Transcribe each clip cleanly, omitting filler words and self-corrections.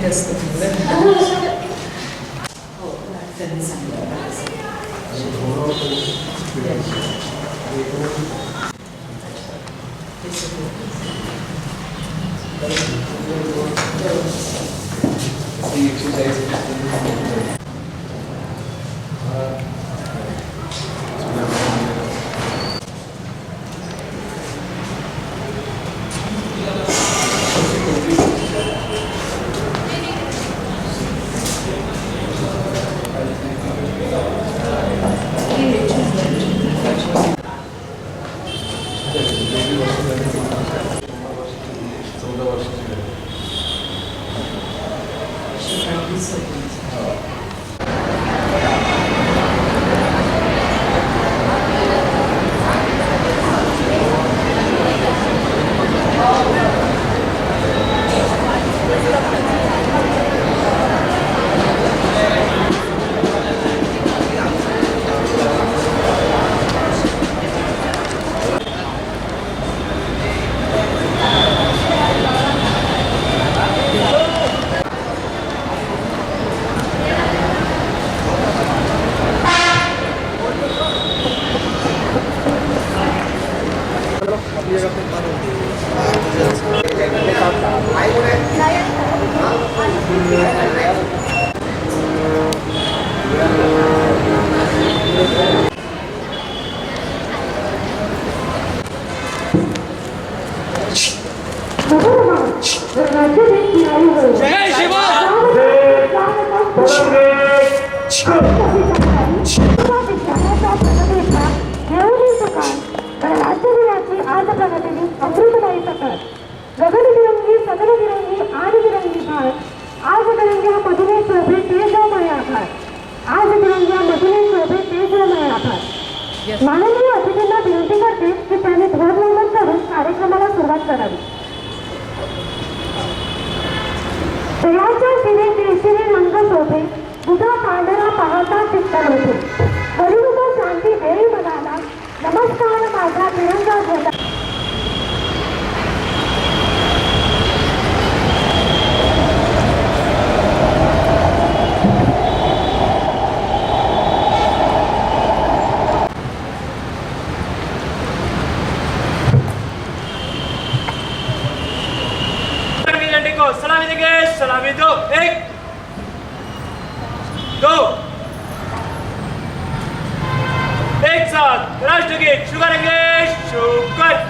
असतं हो त्यांनी सांगितलं जय शिवा अमृतदायी सकाळ गगनविरंगी सदनविरंगी आदिविरंगी भार आज विरंग्या मधुने शोभे तेजोमय आभार आज विरंग्या मधुने शोभे तेजोमय आभार माननीय अतिथींना विनंती करते की त्यांनी ध्वजवंदन करून कार्यक्रमाला सुरुवात करावी देवाच्या शिरे केशरी रंग शोभे तुझा पांढरा पाहता चित्त होते परिणुक शांती देवी मनाला नमस्कार माझा तिरंगा झेंडा सलामी देंगे सलामी दो एक दो एक साथ राष्ट्रगीत शुगर करेंगे शुगर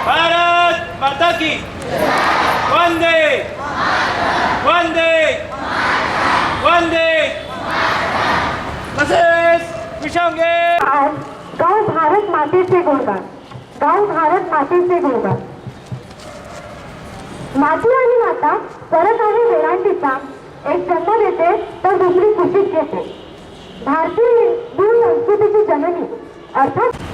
भारत माता की वंदे वंदे वंदे तसेच विषंगे आज गाव भारत मातेचे गुणगान गाव भारत मातेचे गुणगान माती आणि माता परत आहे वेळांटीचा एक जन्म देते तर दुसरी खुशीत घेते भारतीय हिंदू संस्कृतीची जननी अर्थात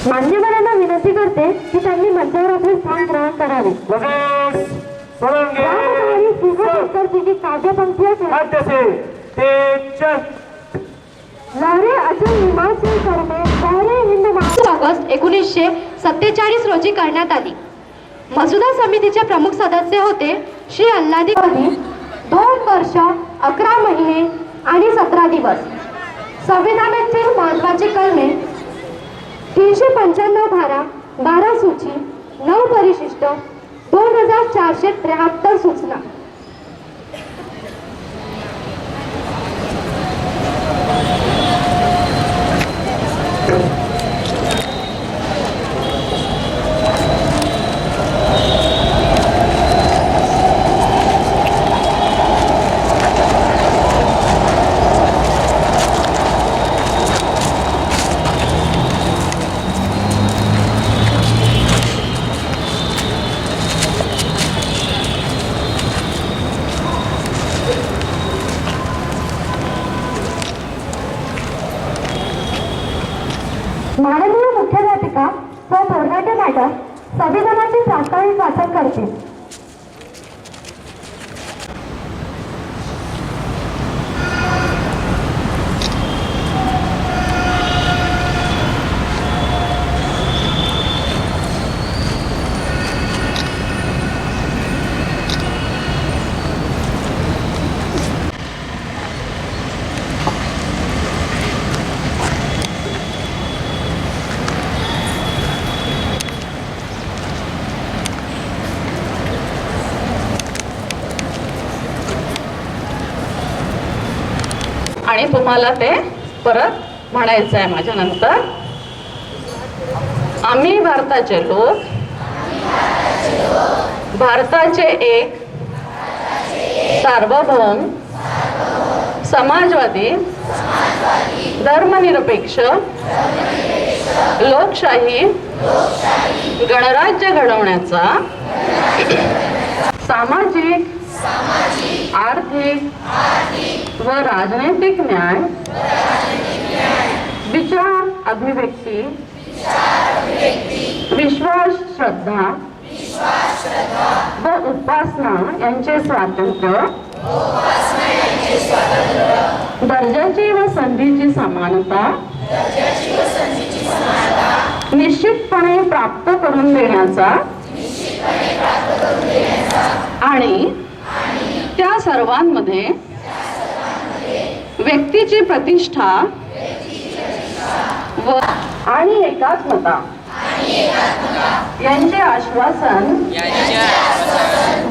मान्यवरांना विनंती करते की त्यांनी मंचावर आपले स्थान ग्रहण करावे. लगेच सोळंगे यामध्ये सिंहशंकरजी की काव्यपंक्ती असेल. नाट्यसे ते चल. लहरे अजून हिमाचल करणे लहरे हिंद ऑगस्ट 1947 रोजी करण्यात आली. मसुदा समितीचे प्रमुख सदस्य होते श्री अल्लादी कवी. 2 वर्ष 11 महिने आणि 17 दिवस. संविधानातील महत्वाचे कलमे 395 धारा, 12 सूची, 9 परिशिष्ट, 2473 सूचना. माननीय मुख्याध्यापिका सौ बोरगाटे मॅडम संविधानाचे प्रास्ताविक वाचन करतील. आणि तुम्हाला ते परत म्हणायचं आहे माझ्या नंतर. आम्ही भारताचे लोक भारताचे एक सार्वभौम समाजवादी धर्मनिरपेक्ष लोकशाही गणराज्य घडवण्याचा सामाजिक आर्थिक व राजनैतिक न्याय विचार अभिव्यक्ती विश्वास श्रद्धा व उपासना यांचे स्वातंत्र्य दर्जाची व संधीची समानता निश्चितपणे प्राप्त करून देण्याचा आणि त्या सर्वांमध्ये व्यक्तीची प्रतिष्ठा व आणि एकात्मता यांचे आश्वासन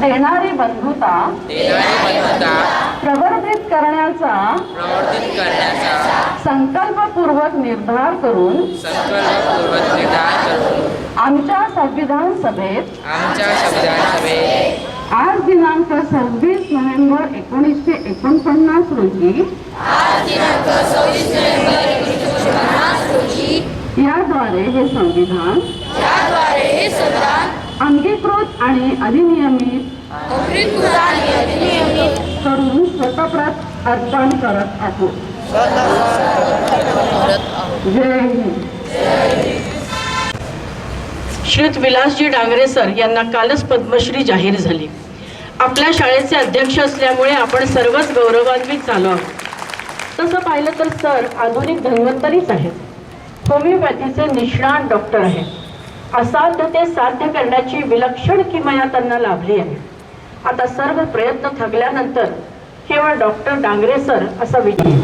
देणारी बंधुता प्रवर्धित करण्याचा संकल्पपूर्वक निर्धार करून आमच्या संविधान सभेत आज दिनांक 26 नोव्हेंबर 1949 रोजी याद्वारे हे संविधान अंगीकृत आणि अधिनियमित करून स्वतःप्रत अर्पण करत आहोत. जय हिंद. श्रीयुत विलासजी डांगरे सर यांना कालच पद्मश्री जाहीर झाली. आपल्या शाळेचे अध्यक्ष असल्यामुळे आपण सर्वच गौरवान्वित झालो आहोत. तसं पाहिलं तर सर आधुनिक धन्वंतरीच आहेत. होमिओपॅथीचे निष्णात डॉक्टर आहेत. असाध्य ते साध्य करण्याची विलक्षण किमया त्यांना लाभली आहे. आता सर्व प्रयत्न थकल्यानंतर केवळ डॉक्टर डांगरे सर असा विचार.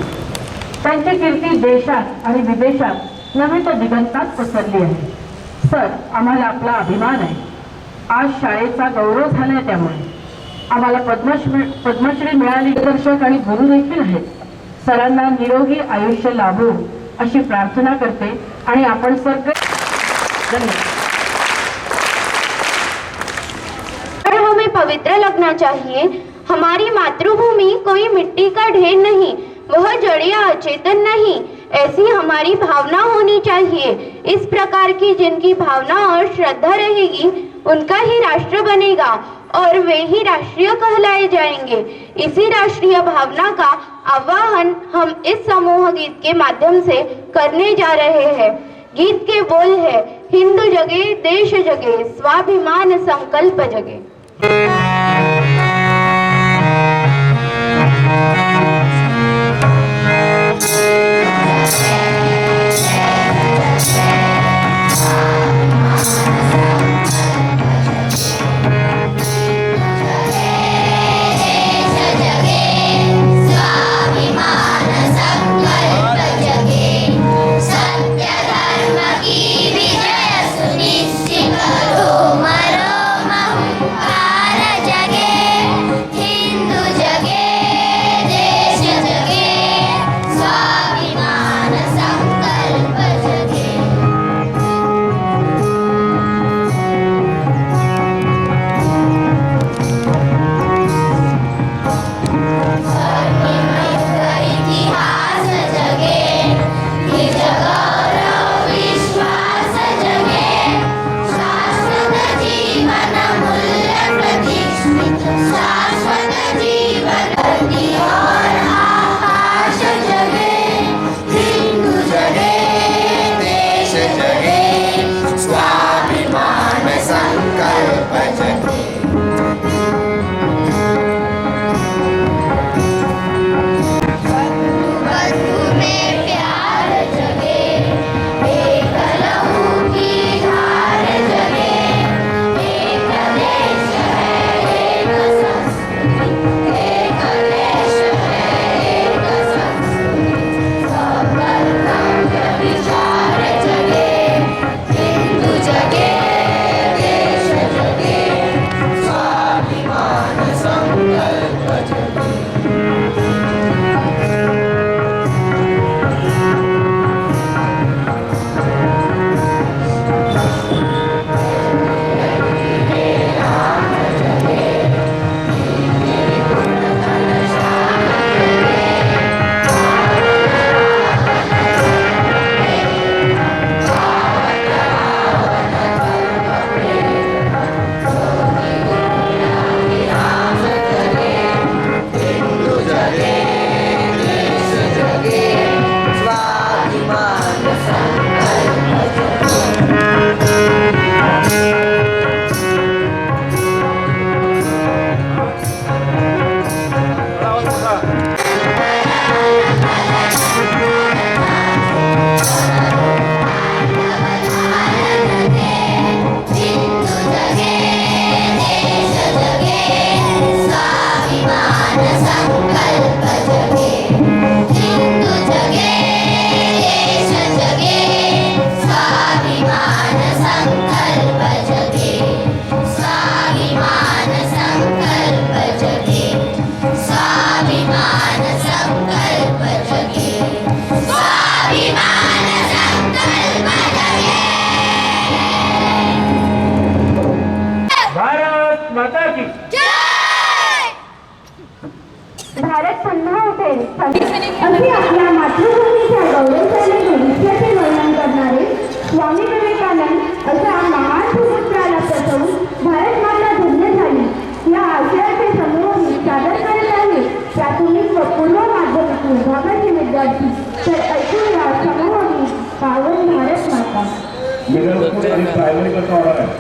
त्यांची कीर्ती देशात आणि विदेशात नवीन दिगंतात पसरली आहे. सर, आम्हाला आपला अभिमान आहे. आज शाळेचा गौरव झाला आहे, त्यामुळे आम्हाला पद्मश्री मिळाली. दर्शक आणि गुरु देखील आहेत. सरांना निरोगी आयुष्य लाभो अशी प्रार्थना करते आणि आपण सगळे धन्यवाद. हमें पवित्र लगना चाहिए. हमारी मातृभूमि कोई मिट्टी का ढेर नहीं, वह जड़ या अचेतन नहीं, ऐसी हमारी भावना होनी चाहिए। इस प्रकार की जिनकी भावना और श्रद्धा रहेगी उनका ही राष्ट्र बनेगा और वे ही राष्ट्रीय कहलाए जाएंगे। इसी राष्ट्रीय भावना का आवाहन हम इस समूह गीत के माध्यम से करने जा रहे हैं। गीत के बोल है, हिंदू जगे देश जगे, स्वाभिमान संकल्प जगे। भारत पुन्हा उठेल असे आपल्या मातृभूमीच्या गौरवशाली भविष्याचे वर्णन करणारे स्वामी विवेकानंद अशा महान सुपुत्राला प्रसवून भारत माता धन्य झाली या आशयाचे समूह सादर करत आहे प्राथमिक व पूर्व माध्यमिक विभागाचे विद्यार्थी। तर ऐकूया समूह पावन भारत माता। प्रायमरी करता होणार आहे।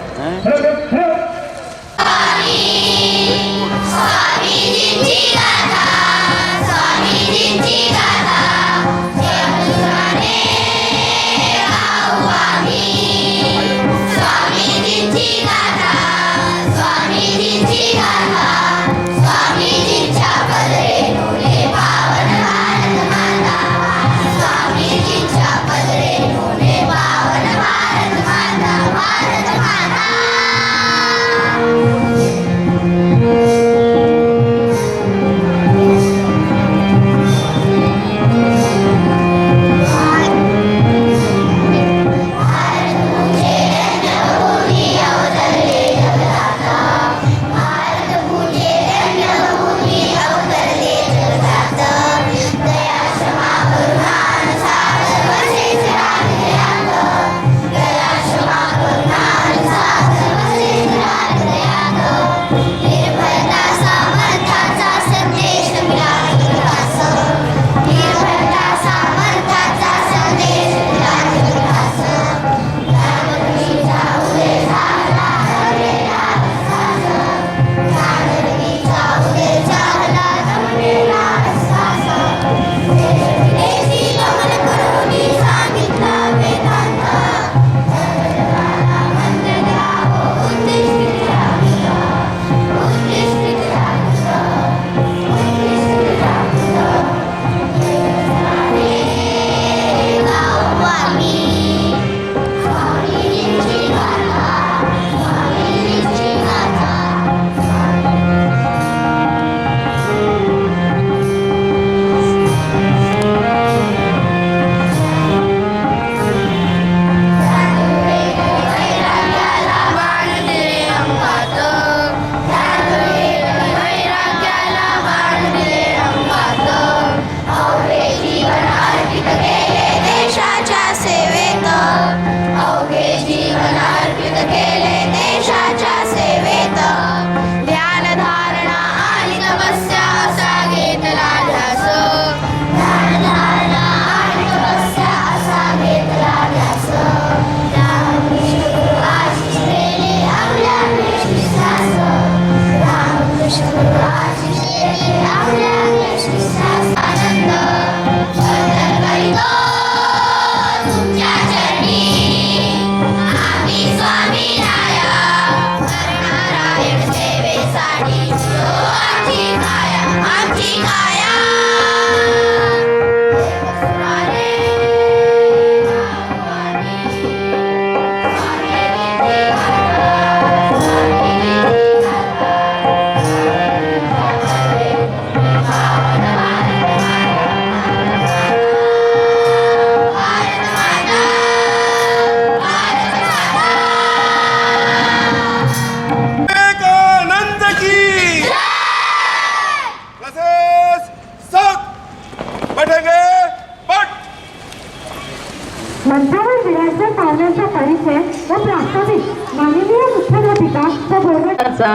सगळ्यांच्या पाहुण्यांचा परिचय व प्रास्ताविक माननीय मुख्याध्यापिका व बोर्डाचा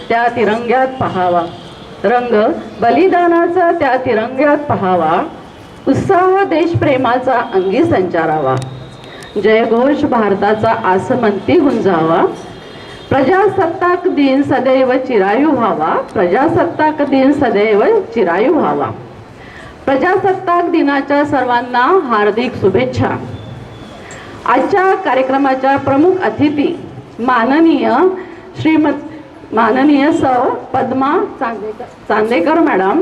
त्या तिरंग्यात पहावा, रंग बलिदानाचा त्या तिरंग्यात पहावा, उत्साह देशप्रेमाचा अंगी संचारावा, जयघोष भारताचा आसमंती गुंजावा, प्रजासत्ताक दिन सदैव चिरायू व्हावा, प्रजासत्ताक दिन सदैव चिरायू व्हावा. प्रजासत्ताक दिनाच्या सर्वांना हार्दिक शुभेच्छा. आजच्या कार्यक्रमाच्या प्रमुख अतिथी माननीय सौ पद्मा चांदेकर मॅडम,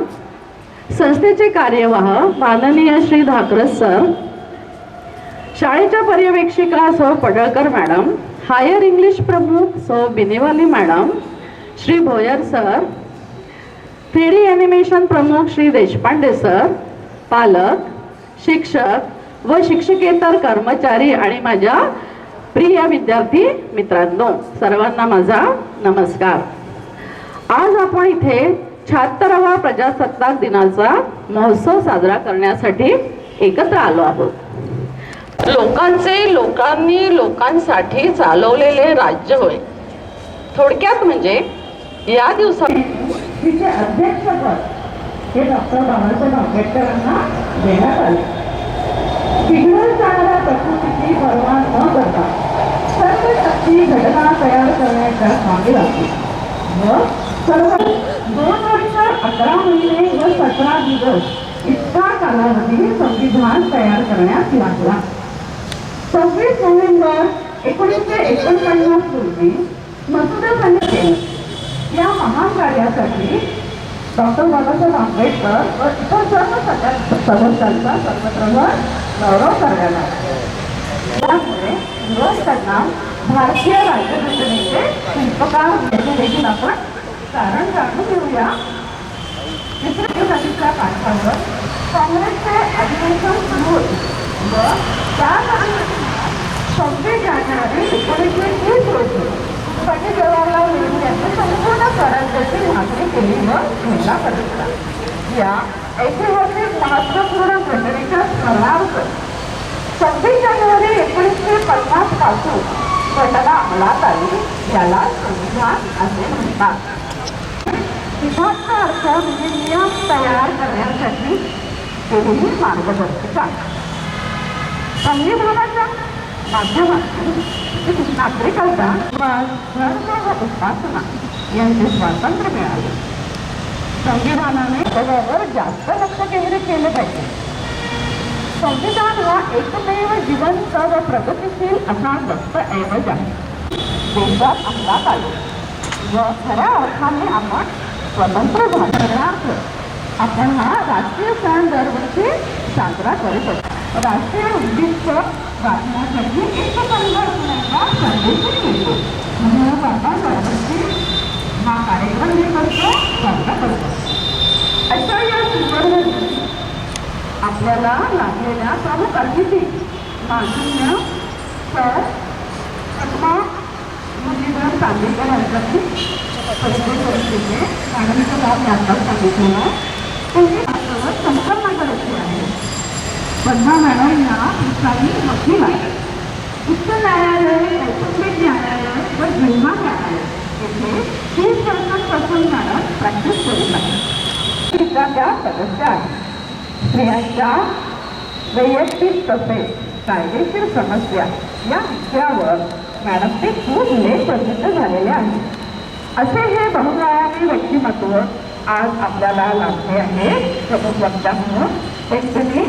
संस्थेचे कार्यवाह माननीय श्री धाकरस सर, शाळेच्या पर्यवेक्षिका सौ पडळकर मॅडम, हायर इंग्लिश प्रमुख सौ बिनेवाली madam, Shri Bhoyar sir, 3D animation प्रमुख श्री देशपांडे सर, पालक, शिक्षक व शिक्षकेतर कर्मचारी आणि माझ्या प्रिय विद्यार्थी मित्रांनो, सर्वांना माझा नमस्कार. आज आपण इथे 76वा प्रजासत्ताक दिनाचा महोत्सव साजरा करण्यासाठी एकत्र आलो आहोत. लोकांनी लोकांसाठी चालवलेले राज्य होय. थोडक्यात म्हणजे या दिवसात तिचे अध्यक्षपद हे डॉक्टर बाबासाहेब आंबेडकरांना देण्यात आले. बिघडत जाणाऱ्या प्रकृतीची पर्वा न करता सर्व शक्ती घटना तयार करण्याच्या मागे लागली व सर्व 2 वर्ष 11 महिने व 17 दिवस इतका कालावधी संविधान तयार करण्यात लागला. 26 नोव्हेंबर 1949 रोजी मसुदा सादर केला. या महान कार्यासाठी डॉक्टर बाबासाहेब आंबेडकर व इतर सर्व सदस्यांचा सर्वत्र गौरव करण्यात आला. त्यामुळे रोज त्यांना भारतीय राज्यघटनेचे शिल्पकार याचे देखील आपण कारण जाणून घेऊया. चित्रकलेच्या पाठावर काँग्रेसचे अधिवेशन सुरू होते व त्या 26 जानेवारी 1930 रोजी पंडित जवाहरलाल नेहरू यांनी संपूर्ण स्वराज्याची मागणी केली व घोषणा करण्यात आली. या ऐतिहासिक महत्त्वपूर्ण घटनेच्या स्मरणार्थ 26 जानेवारी 1950 पासून घटना अंमलात आली. याला संविधान असे म्हणतात. विधानचा अर्थ म्हणजे नियम तयार करण्यासाठी केलेली मार्गदर्शिका. संविधानाच्या माध्यमातून नागरिकांना धर्म व उपासना यांचे स्वातंत्र्य मिळाले. संविधानाने त्यावर जास्त लक्ष केंद्रित केले पाहिजे. संविधान हा एकमेव जिवंत व प्रगतिशील असा दस्तऐवज आहे. देशात अंमलात आले व खऱ्या अर्थाने आपण स्वतंत्र झाल्यार्थ आपण हा राष्ट्रीय सण दरवर्षी साजरा करत असतो. राष्ट्रीय उद्दिष्ट गाठण्यासाठी एक संघटनेचा संदेश मिळतो. म्हणून आपण दरवर्षी हा कार्यक्रम हे करतो, साजरा करतो. अशा या सुवर्ण दिवशी आपल्याला लागलेल्या प्रमुख अतिथी माननीय सर पद्मा चांदेकर यांच्याशी परिचय मॅडमचं नाव मी आत्ताच सांगितलेलं आहे. त्यांनी आपल्यावर संकल्पना करायची आहे. पद्मा मॅडम या ठिकाणी वकील आहे. उच्च न्यायालय, कौटुंबिक न्यायालय व जिल्हा न्यायालय येथे 30 वर्षांपासून मॅडम प्रॅक्टिस करीत आहे. त्या सदस्य आहेत. स्त्रियांच्या वैयक्तिक तसेच कायदेशीर समस्या या विषयावर मॅडम ते खूप लेख प्रसिद्ध झालेले आहेत. असे हे बहुआयामी व्यक्तिमत्व आज आपल्याला लाभले आहे. प्रमुख वक्ता म्हणून त्यांचे मी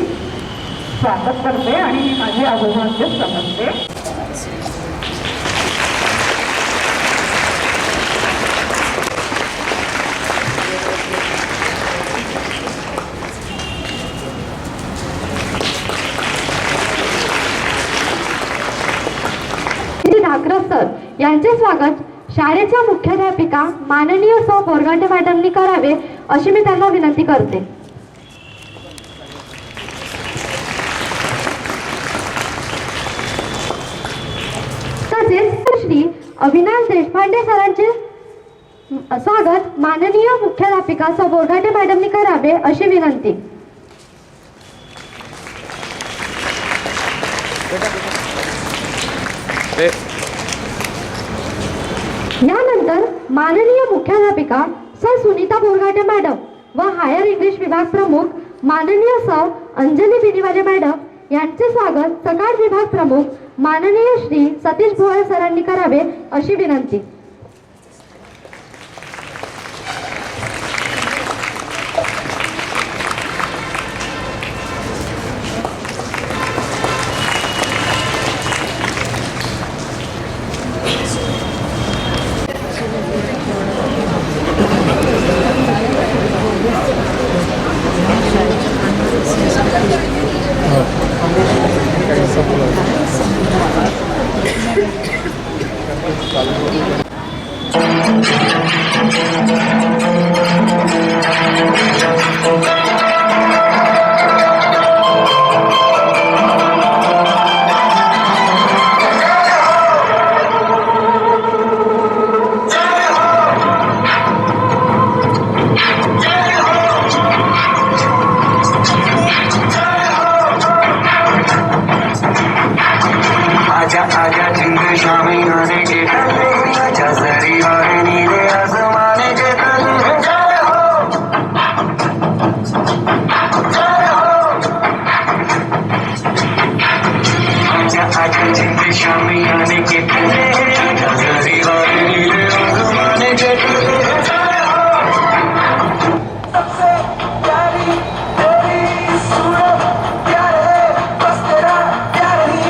स्वागत करते आणि माझी अभिवाद्य समजते. धाकरस सर यांचे स्वागत शाळेच्या मुख्याध्यापिका माननीय सौ बोरगांडे मॅडमनी करावे अशी मी त्यांना विनंती करते. तसेच श्री अविनाश देशपांडे सरांचे स्वागत माननीय मुख्याध्यापिका सौ बोरगांडे मॅडमनी करावे अशी विनंती. यानंतर माननीय मुख्याध्यापिका सर सुनीता बोरघाटे मॅडम व हायर इंग्लिश विभाग प्रमुख माननीय सौ अंजली बिनीवाले मॅडम यांचे स्वागत सकाळ विभाग प्रमुख माननीय श्री सतीश भोळे सरांनी करावे अशी विनंती. आजा जिंद शामी आने के आजा जरी और नीले आसमाने के जय हो आजा जिंद शामी आने के आजा जरी और नीले आसमाने के जय हो सबसे प्यारी तेरी सूरत प्यार है बस तेरा प्यार ही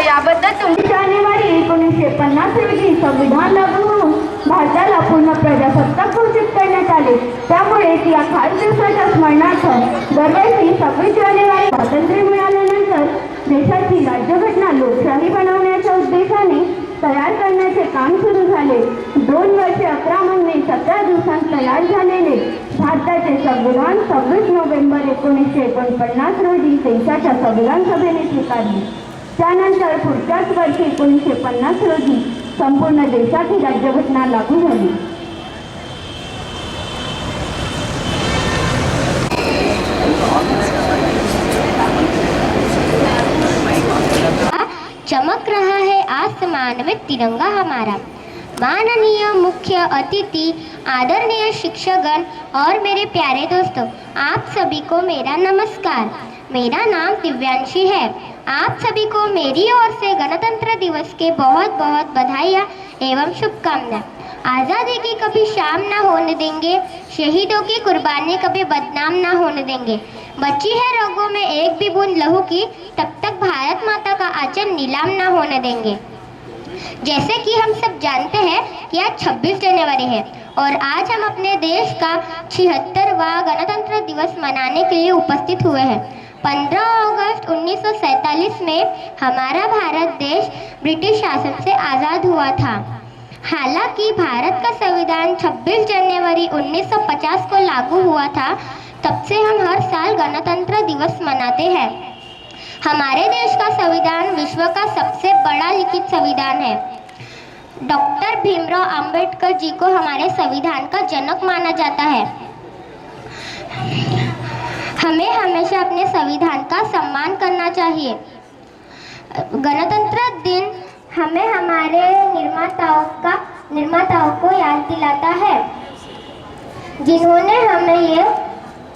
याबद्दल तुमची जानेवारी 1950 रोजी संविधान लागू होऊन भारताला पूर्ण प्रजासत्ताक घोषित करण्यात आले. त्यामुळे या खास दिवसाच्या स्मरणार्थ दरवर्षी 26 जानेवारी स्वातंत्र्य मिळाल्यानंतर देशाची राज्यघटना लोकशाही बनवण्याच्या उद्देशाने तयार करण्याचे काम सुरू झाले. 2 वर्षे 11 महिने 17 दिवसांत तयार झालेले भारताचे संविधान 26 नोव्हेंबर 1949 रोजी देशाच्या संविधान सभेने स्वीकारले. त्यानंतर पुढच्याच वर्षी 1950 रोजी संपूर्ण देशात ही राज्यघटना लागू झाली. चमक रहा है आसमान में तिरंगा हमारा। माननीय मुख्य अतिथि, आदरणीय शिक्षकगण और मेरे प्यारे दोस्तों, आप सभी को मेरा नमस्कार। मेरा नाम दिव्यांशी है। आप सभी को मेरी ओर से गणतंत्र दिवस के बहुत बहुत बधाइयाँ एवं शुभकामनाएं। आज़ादी की कभी शाम ना होने देंगे, शहीदों की कुर्बानी कभी बदनाम ना होने देंगे। बची है रगों में एक भी बूंद लहू की, तब तक भारत माता का आंचल नीलाम ना होने देंगे। जैसे कि हम सब जानते हैं कि आज 26 जनवरी है और आज हम अपने देश का 76वां गणतंत्र दिवस मनाने के लिए उपस्थित हुए हैं। 15 अगस्त 1947 में हमारा भारत देश ब्रिटिश शासन से आज़ाद हुआ था। हालांकि भारत का संविधान 26 जनवरी 1950 को लागू हुआ था, तब से हम हर साल गणतंत्र दिवस मनाते हैं। हमारे देश का संविधान विश्व का सबसे बड़ा लिखित संविधान है। डॉक्टर भीमराव अंबेडकर जी को हमारे संविधान का जनक माना जाता है। हमें हमेशा अपने संविधान का सम्मान करना चाहिए। गणतंत्र दिन हमें हमारे निर्माताओं को याद दिलाता है, जिन्होंने हमें ये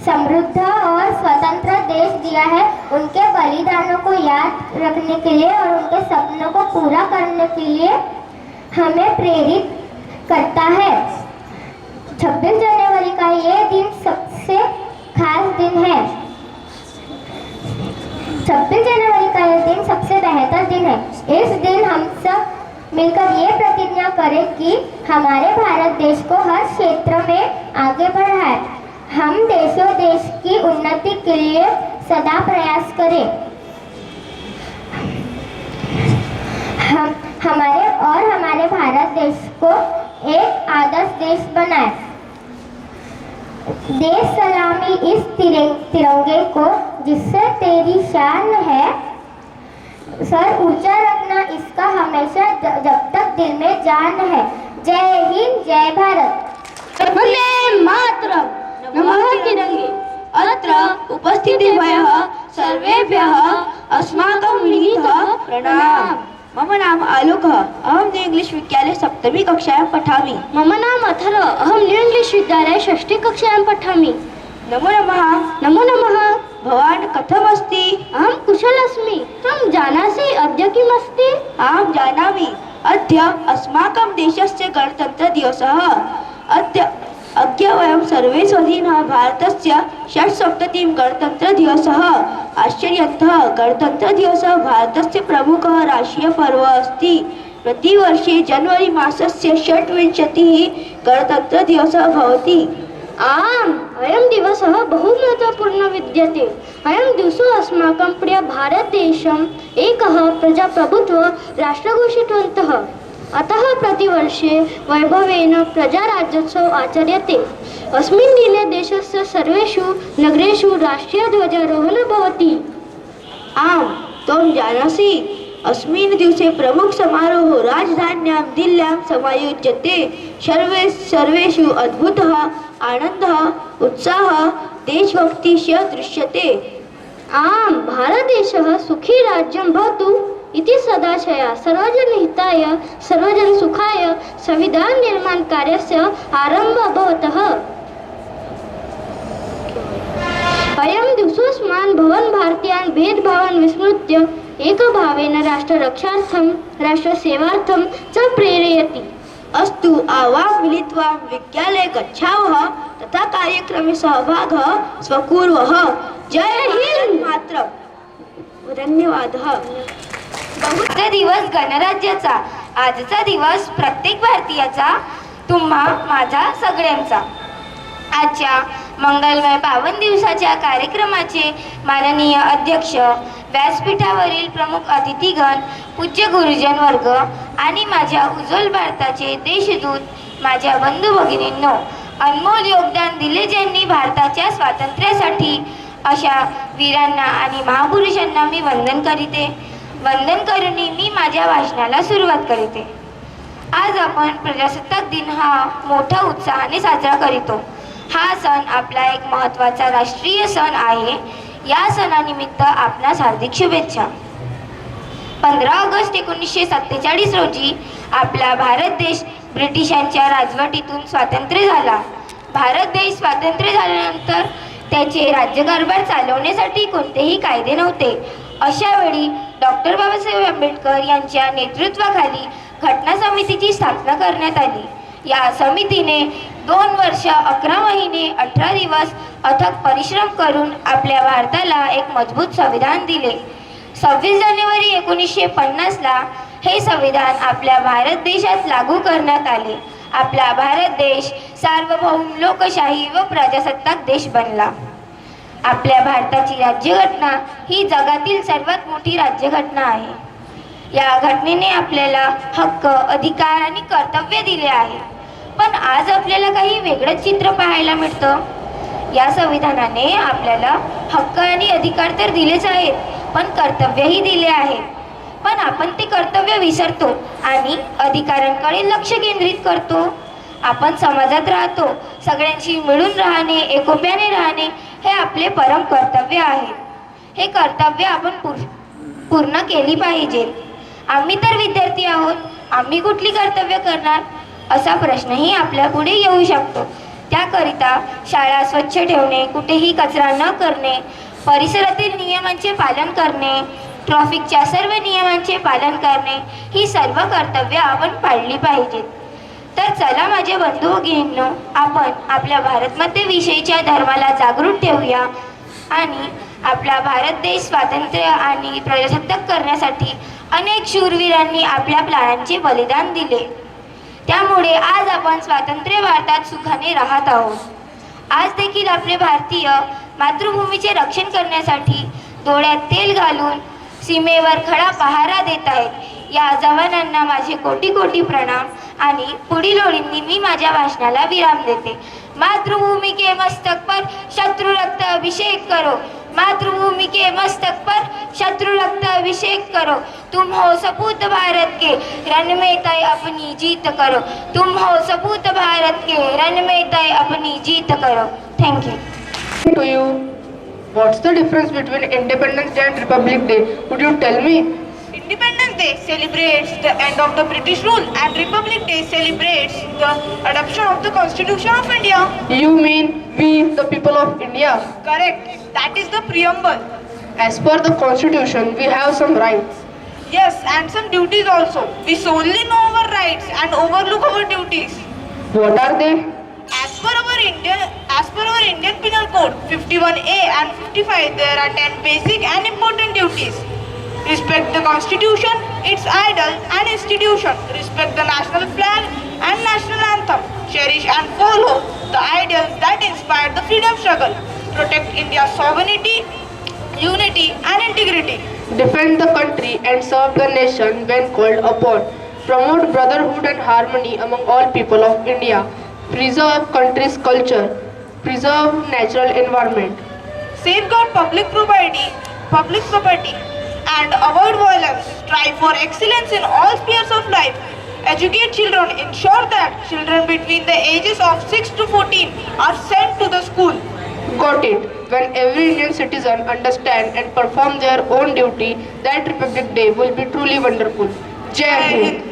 समृद्ध और स्वतंत्र देश दिया है। उनके बलिदानों को याद रखने के लिए और उनके सपनों को पूरा करने के लिए हमें प्रेरित करता है। 26 जनवरी का ये दिन सबसे खास दिन है। 26 जनवरी का यह दिन सबसे बेहतर दिन है। इस दिन हम सब मिलकर ये प्रतिज्ञा करें कि हमारे भारत देश को हर क्षेत्र में आगे बढ़ाएं। हम देश की उन्नति के लिए सदा प्रयास करें। हमारे भारत देश को एक आदर्श देश बनाएं। देश सलामी इस तिरंगे को जिससे तेरी शान है, सर ऊंचा रखना इसका हमेशा जब तक दिल में जान है। जय हिंद, जय भारत। वंदे मातरम्। नमः तिरंगे। अत्र उपस्थितेभ्यः सर्वेभ्यः अस्माकं विनीतः प्रणाम। मम नाम आलोकः। अहं न्यू इंग्लिश विद्यालये 7वी कक्षायां पठामि। मम नाम अथर्व। अहं न्यू इंग्लिश विद्यालये 6ठी कक्षायां पठामि। नमो नमः। नमो नमः। भवान् कथमस्ति? अहं कुशलस्मि। त्वं जानासि अद्य किमस्ति? अहं जानामि। अद्य अस्माकं देशस्य गणतन्त्रदिवसः। अद्य वयं सर्वे स्वाधीनः भारतस्य 670 गणतन्त्रदिवसः। आश्चर्यन्तः गणतन्त्रदिवसः भारतस्य प्रमुखः राष्ट्रीयपर्व अस्ति। प्रतिवर्षे जनवरी मासस्य 26 गणतन्त्रदिवसः भवति। आम्, अयं दिवसः बहु महत्त्वपूर्णः विद्यते। अयं दिवसो अस्माकं प्रिय भारतदेशम् एकः प्रजाप्रभुत्व राष्ट्रं घोषितवन्तः। अतः प्रतिवर्षे वैभवेन प्रजाराज्योत्सवः आचर्यते। अस्मिन् दिने देशस्य सर्वेषु नगरेषु राष्ट्रीयध्वजारोहणं भवति। आम्, त्वं जानासि अस्मिन् दिवसे प्रमुखसमारोहः राजधान्यां दिल्ल्यां समायोज्यते। सर्वेषु अद्भुतः आनन्दः उत्साहः देशभक्तिः च दृश्यते। आम्, भारतदेशः सुखी राज्यं भवतु इति सदाशया सर्वजनहिताय सर्वजनसुखाय संविधान निर्माण कार्यस्य आरम्भः अभवत्। अयं दिवसोऽस्मान् भवान् भारतीयान् भेदभावान् विस्मृत्य एकभावेन राष्ट्ररक्षार्थं राष्ट्रसेवार्थं च प्रेरयति। अस्तु, आवां मिलित्वा विद्यालये गच्छावः तथा कार्यक्रमे सहभागः स्वीकुर्वः। जय हिंद मातरम्। धन्यवादः। बहुचा दिवस गणराज्याचा, आजचा दिवस प्रत्येक भारतीयाचा, तुम्हा माझा सगळ्यांचा। आजच्या मंगलमय पावन दिवसाच्या कार्यक्रमाचे माननीय अध्यक्ष, व्यासपीठावरील प्रमुख अतिथीगण, पूज्य गुरुजन वर्ग आणि माझ्या उज्ज्वल भारताचे देशदूत, माझ्या बंधू भगिनींनो, अनमोल योगदान दिले ज्यांनी भारताच्या स्वातंत्र्यासाठी, अशा वीरांना आणि महापुरुषांना मी वंदन करीते। वंदन करून मी माझ्या भाषणाला सुरुवात करते। आज आपण प्रजासत्ताक दिन हा मोठ्या उत्साहाने साजरा करतो। हा सण आपला एक महत्त्वाचा राष्ट्रीय सण आहे। या सणानिमित्त आपणास हार्दिक शुभेच्छा। 15 ऑगस्ट 1947 रोजी आपला भारत देश ब्रिटिशांच्या राजवटीतून स्वातंत्र्य झाला। भारत देश स्वातंत्र्य झाल्यानंतर त्याचे राज्यकारभार चालवण्यासाठी कोणतेही कायदे नव्हते। अशा वेळी डॉक्टर बाबासाहेब आंबेडकर यांच्या नेतृत्वाखाली घटना समितीची स्थापना करण्यात आली। या समितीने 2 वर्ष 11 महिने 18 दिवस अथक परिश्रम करून आपल्या भारताला एक मजबूत संविधान दिले। 26 जानेवारी 1950ला हे संविधान आपल्या भारत देशात लागू करण्यात आले। आपला भारत देश सार्वभौम लोकशाही व प्रजासत्ताक देश बनला। आपल्या भारताची राज्यघटना ही जगातील सर्वात मोठी राज्यघटना आहे. या घटनेने आपल्याला हक्क, अधिकार आणि कर्तव्य दिले आहे. पण आज आपल्याला काही वेगळंच चित्र पाहायला मिळतं. या संविधानाने आपल्याला हक्क आणि अधिकार तर दिलेच आहेत, पण कर्तव्यही दिले आहेत. पण आपण ते कर्तव्य विसरतो आणि अधिकारांकडे लक्ष केंद्रित करतो. आपण समाजात राहतो, सगळ्यांशी मिळून राहणे, एकोप्याने राहणे हे आपले परम कर्तव्य आहे. हे कर्तव्य आपण पूर्ण केली पाहिजे. आम्ही तर विद्यार्थी आहोत, आम्ही कुठली कर्तव्य करणार असा प्रश्नही आपल्या पुढे येऊ शकतो. त्याकरिता शाळा स्वच्छ ठेवणे, कुठेही कचरा न करणे, परिसरातील नियमांचे पालन करणे, ट्रॅफिकच्या सर्व नियमांचे पालन करणे ही सर्व कर्तव्य आपण पाळली पाहिजेत. तर चला माझे बंधू भगिनींनो, आपण आपल्या भारतमध्ये विषयीच्या धर्माला जागृत ठेवूया आणि आपला भारत देश स्वातंत्र्य आणि प्रजासत्ताक करण्यासाठी अनेक शूरवीरांनी आपल्या प्राणांचे बलिदान दिले. त्यामुळे आज आपण स्वातंत्र्य भारतात सुखाने राहत आहोत. आज देखील आपले भारतीय मातृभूमीचे रक्षण करण्यासाठी डोळ्यात तेल घालून सीमेवर खडा पहारा देत आहेत. या जवानांना माझे कोटी कोटी प्रणाम आणि पुढील ओळींनी मी माझ्या भाषणाला विराम देते. मातृभूमि के मस्तक पर शत्रु रक्त अभिषेक करो, मातृभूमि के मस्तक पर शत्रु रक्त अभिषेक करो, तुम हो सपूत भारत के रण में तय अपनी जीत करो, तुम हो सपूत भारत के रण में तय अपनी जीत करो. Thank you. To you, what's the difference between Independence Day and Republic Day? Would you tell me? Independence Day celebrates the end of the British rule and Republic Day celebrates the adoption of the Constitution of India. You mean we, the people of India? Correct. That is the preamble. As per the Constitution, we have some rights. Yes, and some duties also. We solely know our rights and overlook our duties. What are they? As per our Indian Penal Code 51A and 55, there are 10 basic and important duties. Respect the Constitution, its idol and institution. Respect the national flag and national anthem. Cherish and follow the ideals that inspired the freedom struggle. Protect India's sovereignty, unity and integrity. Defend the country and serve the nation when called upon. Promote brotherhood and harmony among all people of India. Preserve country's culture. Preserve natural environment. Safeguard public property and avoid violence. Strive for excellence in all spheres of life. Educate children. Ensure that children between the ages of 6 to 14 are sent to the school. Got it. When every Indian citizen understand and perform their own duty, that Republic Day will be truly wonderful. Jai Hind.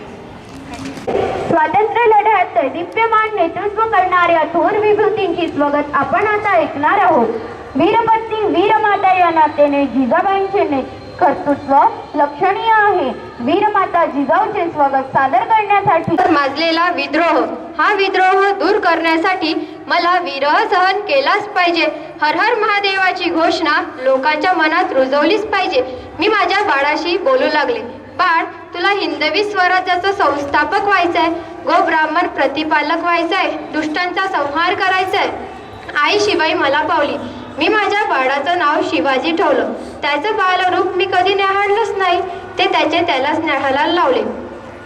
स्वातंत्र्य लढ्यात दीप्यमान नेतृत्व करणाऱ्या थोर विभूतींची स्वागत आपण आता ऐकणार आहोत. वीरपत्नी वीरमाता या नात्याने जिजाबाईंचे कर्तृत्व लक्षणीय आहे. वीरमाता जिजाऊचे स्वागत सादर करण्यासाठी माजलेला विद्रोह, हा विद्रोह दूर करण्यासाठी मला विरह सहन केलाच पाहिजे. हर हर महादेवाची घोषणा लोकांच्या मनात रुजवलीच पाहिजे. मी माझ्या बाळाशी बोलू लागले. बाळ, तुला हिंदवी स्वराज्याचा संस्थापक व्हायचंय, गो ब्राह्मण प्रतिपालक व्हायचंय, दुष्टांचा संहार करायचाय. आई शिवाई मला पावली. मी माझ्या बाळाचं नाव शिवाजी ठेवलं. त्याचं बालरूप मी कधी न्याहाळलंच नाही, ते त्यालाच न्याहाळायला लावले.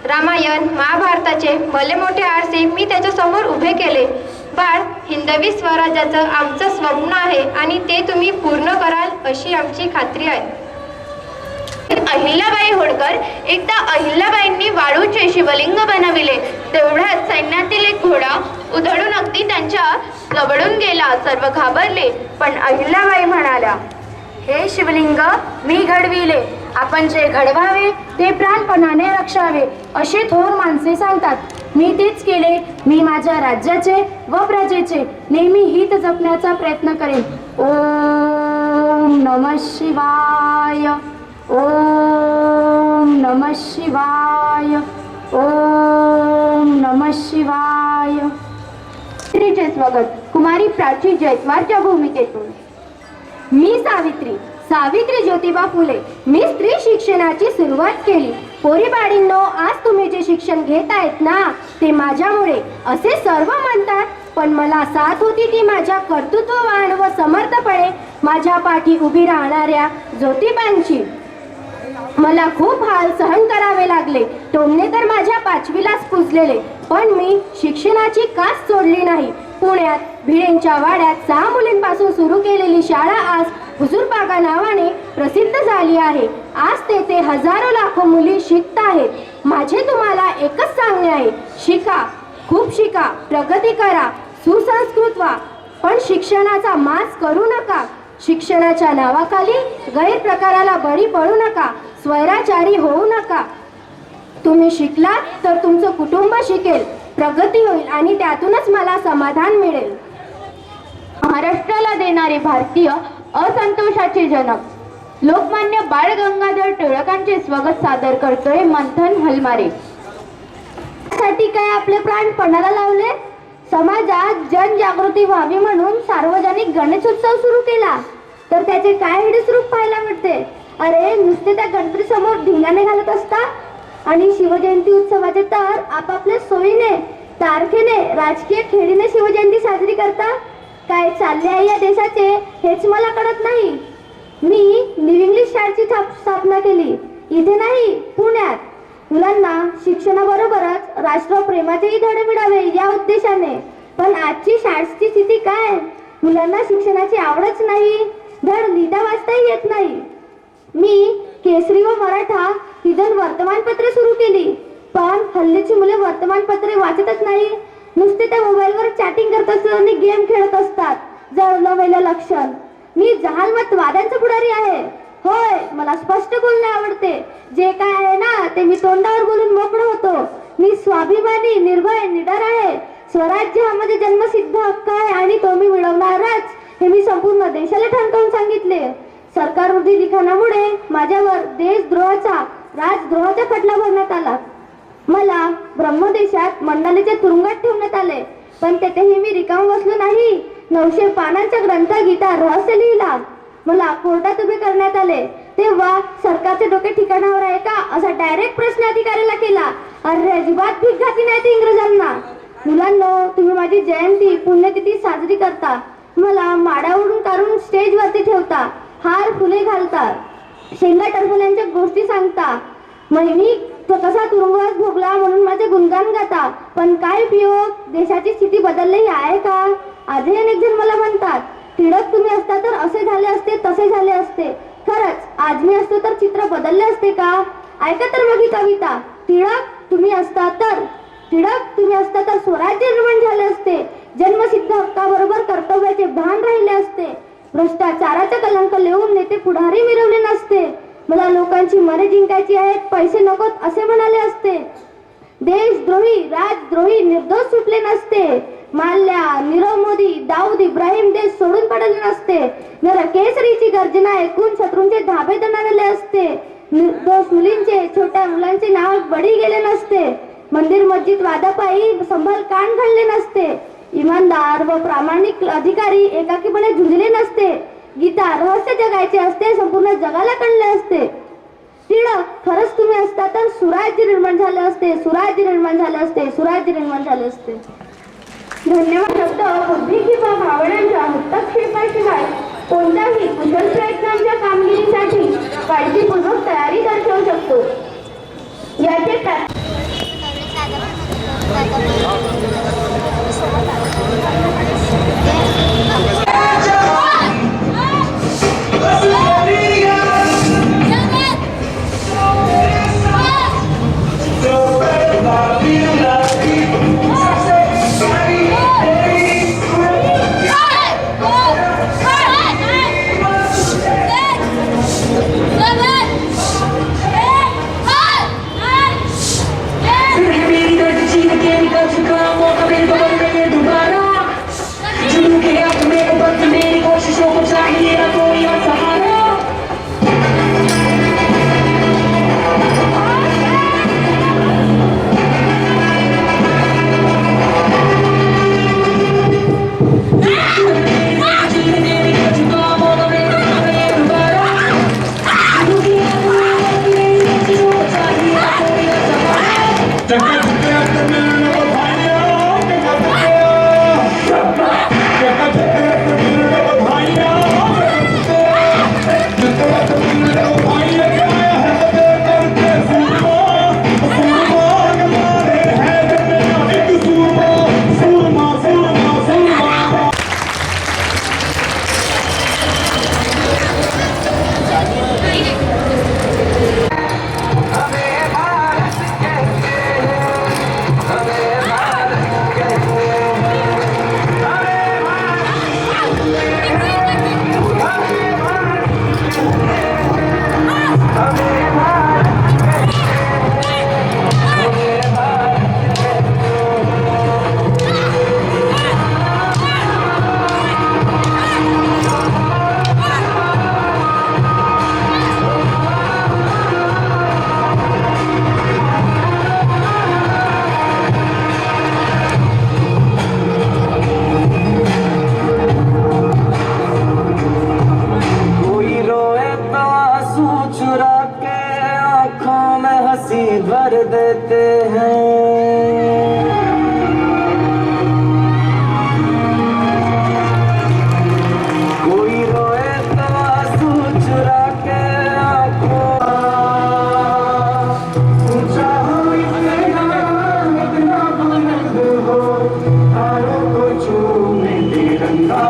रामायण महाभारताचे भले मोठे आरसे मी त्याच्या समोर उभे केले. बाळ, हिंदवी स्वराज्याचं आमचं स्वप्न आहे आणि ते तुम्ही पूर्ण कराल अशी आमची खात्री आहे. अहिल्याबाई होळकर एकदा अहिल्याबाईंनी वाळूचे शिवलिंग बनविले. तेवढ्यात सैन्यातील एक घोडा उधळून अगदी त्यांच्या जवळून गेला. सर्व घाबरले, पण अहिल्याबाई म्हणाल्या, हे शिवलिंग मी घडविले. आपण जे घडवावे ते प्राणपणाने रक्षावे असे थोर माणसे सांगतात. मी तेच केले. मी माझ्या राज्याचे व प्रजेचे नेहमी हित जपण्याचा प्रयत्न करेन. ओम नमः शिवाय. ओम नमः शिवाय. ओम नमः शिवाय. स्त्रीचे स्वागत कुमारी प्राची जयस्वारच्या भूमिकेतून. मी सावित्री ज्योतिबा फुले. मी स्त्री शिक्षणाची सुरुवात केली. पोरीबाळींनो, आज तुम्ही जे शिक्षण घेत आहेत ना, ते माझ्यामुळे. असे सर्व म्हणतात, पण मला साथ होती ती माझ्या कर्तृत्ववान व समर्थपणे माझ्या पाठी उभी राहणाऱ्या ज्योतिबांची. मला खूप हाल सहन करावे लागले, टोमणे तर माझ्या 5वीलाच पुजलेले, पण मी शिक्षणाची कास सोडली नाही. पुण्यात भिडेंच्या वाड्यात 6 मुलींपासून सुरू केलेली शाळा आज हुजूरबागा नावाने प्रसिद्ध झाली आहे. आज तेथे हजारो लाखो मुली शिकत आहेत. माझे तुम्हाला एकच सांगणे आहे, शिका, खूप शिका, प्रगती करा, सुसंस्कृत व्हा, पण शिक्षणाचा माज करू नका. शिक्षणाच्या नावाखाली गैरप्रकाराला बळी पडू नका, स्वैराचारी होऊ नका. तुम्ही शिकलात तर तुमचं कुटुंब शिकेल, प्रगती होईल आणि त्यातूनच मला समाधान मिळेल. महाराष्ट्राला देणारे भारतीय असंतोषाचे जनक लोकमान्य बाळ गंगाधर टिळकांचे स्वागत सादर करतोय मंथन हलमारे. साठी काय आपले प्राण पणाला लावले? समाजात जनजागृती व्हावी म्हणून सार्वजनिक गणेशोत्सव सुरू केला, तर त्याचे काय हिडीस रूप पाहायला मिळते? अरे नुसते त्या गणपती समोर धिंगाणे घालत असतात आणि शिवजयंती उत्सवाचे तर आपापल्या सोयीने तारखेने राजकीय खेळीने शिवजयंती साजरी करतात. काय चालले आहे या देशाचे हेच मला कळत नाही. मी न्यू इंग्लिश शाळेची स्थापना केली, इथे नाही पुण्यात. मुलांना शिक्षणाबरोबरच राष्ट्रप्रेमाचेही धडे मिळावे या उद्देशाने. पण आजची शाळेची स्थिती काय? मुलांना शिक्षणाची आवडच नाही, धड लिहिता वाचताही येत नाही. मी केसरी व मराठा ही 2 वर्तमानपत्रे सुरू केली, पण हल्लीची मुले वर्तमानपत्रे वाचतच नाही, नुसते त्या मोबाईलवर चॅटिंग करत असतात आणि गेम खेळत असतात. जळलं वेलं लक्षण. मी जहालमत वादांचा पुढारी आहे. होय, मला स्पष्ट बोलणे आवडते. जे काय आहे ना ते मी तोंडावर बोलून मोकळं होतो. मी स्वाभिमानी, निर्भय, निडर आहे. स्वराज्य हा माझा जन्मसिद्ध हक्क आहे आणि तो मी मिळवणारच, हे मी संपूर्ण देशाला ठणकावून सांगितले. सरकारविरोधी लिखाणामुळे माझ्यावर देशद्रोहाचा, राजद्रोहाचा खटला भरण्यात आला. मला ब्रह्मदेशात मंडालेच्या तुरुंगात ठेवण्यात आले, पण तेथेही मी रिकाम बसलो नाही. 900 पानांचा ग्रंथ गीता रहस्य लिहिला. मला कोर्टात उभे करण्यात आले, तेव्हा सरकारचे डोके ठिकाणावर आहे का असा डायरेक्ट प्रश्न अधिकाऱ्याला केला. अरे अजिबात भीक घातली नाही ते इंग्रजांना. मुलांनो, तुम्ही माझी जयंती पुण्यतिथी साजरी करता, मला माडावरून काढून स्टेजवरती ठेवता, हार फुले घालता, शेंगा टरफल्यांच्या गोष्टी सांगता, मी कसा तुरुंगवास भोगला म्हणून माझे गुणगान गाता. पण काय उपयोग? देशाची स्थिती बदललेली आहे का? आजही अनेक जण मला म्हणतात, टिळक तुम्ही असता तर असे झाले असते, तसे झाले असते. खरंच आज मी असतो तर चित्र बदलले असते का? ऐका तर मग ही कविता. टिळक तुम्ही असता तर, टिळक तुम्ही असता तर स्वराज्य निर्माण झाले असते, जन्मसिद्ध हक्काबरोबर कर्तव्याचे भान राहिले असते, भ्रष्टाचाराचा कलंक लिहून नेते पुढारी मिरवले नसते, मला लोकांची मने जिंकायची आहेत, पैसे नकोत असे म्हणाले असते, देशद्रोही, राजद्रोही निर्दोष सुटले नसते, माल्या, नीरव मोदी, दाऊद इब्राहिम देश सोडून पडले नसते, नरकेसरीची गर्जना ऐकून शत्रूंचे धाबे दणाणले असते, निर्दोष मुलींचे, छोट्या मुलांचे नाव बळी गेले नसते, मंदिर मस्जिद वादापायी संभल कान घालले नसते, इमानदार व प्रामाणिक अधिकारी एकाकीपणे झुंजले नसते, गीता रहस्य जगायचे असते, संपूर्ण जगाला कळले असते. टिळक खरंच तुम्ही असता तर सुराज्य निर्माण झाले असते, सुराज्य निर्माण झाले असते, सुराज्य निर्माण झाले असते. धन्यवाद शब्द बुद्धी किंवा भावनांच्या हस्तक्षेपाशिवाय कोणत्याही कुशल प्रयत्नांच्या कामगिरीसाठी काळजीपूर्वक तयारी दर्शवू शकतो. याचे चुरा के आँखों में हंसी भर देते हैं। कोई रोए तो आंसू चुरा के आँखों ऊंचा हो इतना बुलंद हो तारों को चूमे तिरंगा।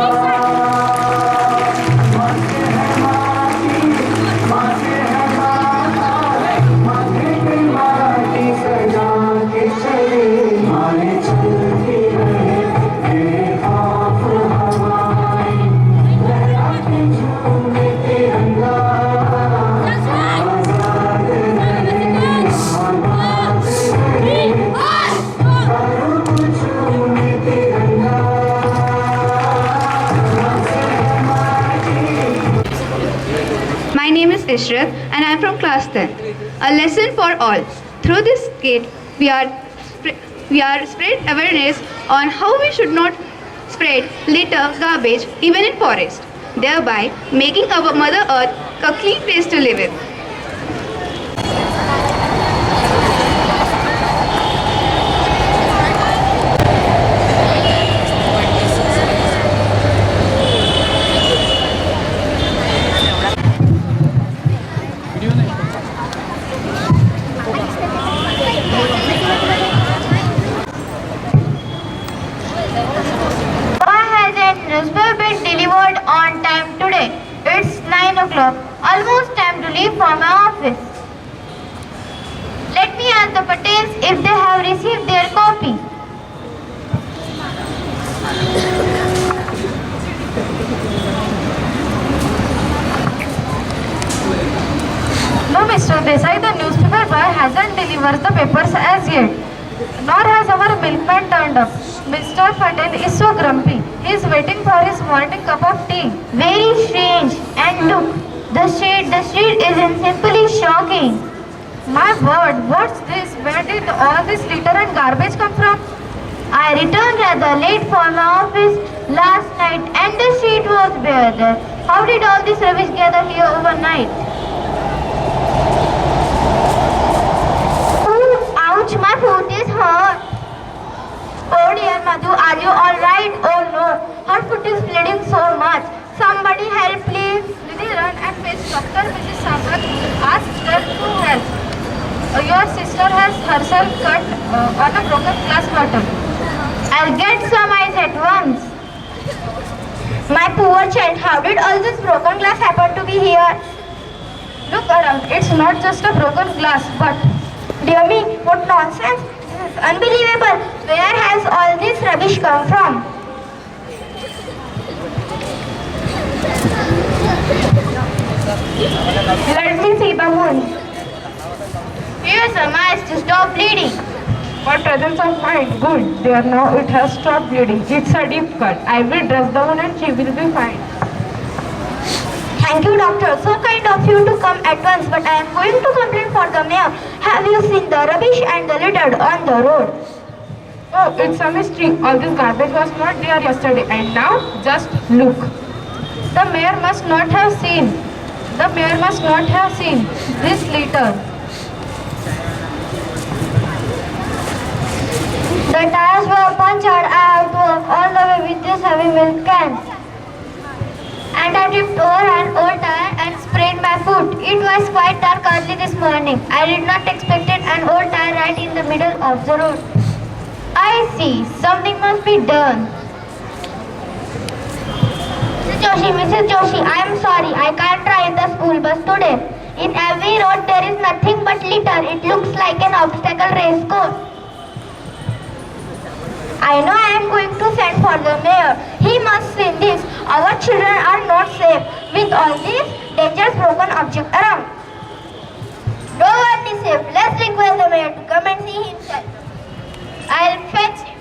My name is Ishrat and I am from class 10th. A lesson for all. Through this skit, we are spread awareness on how we should not spread litter, garbage, even in forest, thereby making our Mother Earth a clean place to live in. Been delivered on time today. It's 9 o'clock. Almost time to leave for my office. Let me ask the Patels if they have received their copy. No, Mr. Desai, the newspaper boy hasn't delivered the papers as yet. Nor has our milkman turned up. Mr. Patel is so grumpy. He is waiting for his morning cup of tea. Very strange. And look, the street isn't simply shocking. My word, what's this? Where did all this litter and garbage come from? I returned rather late for my office last night and the street was bare there. How did all this rubbish gather here overnight? Ooh, ouch, my foot is hurt. Oh dear Madhu, are you alright? Oh no, her foot is bleeding so much. Somebody help please. Nidhi, run and fetch Dr. Mrs. Sampath. Ask them to help. Your sister has herself cut on a broken glass bottle. I'll get some eyes at once. My poor child, how did all this broken glass happen to be here? Look around, it's not just a broken glass, but... Dear me, what nonsense. This is unbelievable. Where has all this rubbish come from? Let me see the wound. Here's some ice to stop bleeding. For presence of mind, good. There now it has stopped bleeding. It's a deep cut. I will dress the wound and she will be fine. Thank you, doctor. So kind of you to come at once, but I am going to complain for the mayor. Have you seen the rubbish and the litter on the road? Oh, it's a mystery. All this garbage was not there yesterday and now just look. The mayor must not have seen. The mayor must not have seen this litter. The tires were punctured. I have to walk all the way with this heavy milk can. And I tripped over an old tire and sprained my foot. It was quite dark early this morning. I did not expect an old tire right in the middle of the road. I see. Something must be done. Mrs. Joshi, I am sorry. I can't ride the school bus today. In every road there is nothing but litter. It looks like an obstacle race course. I know I am going to send for the mayor. He must see this. Our children are not safe with all these dangerous broken objects around. No one is safe. Let's request the mayor to come and see himself. I'll fetch him.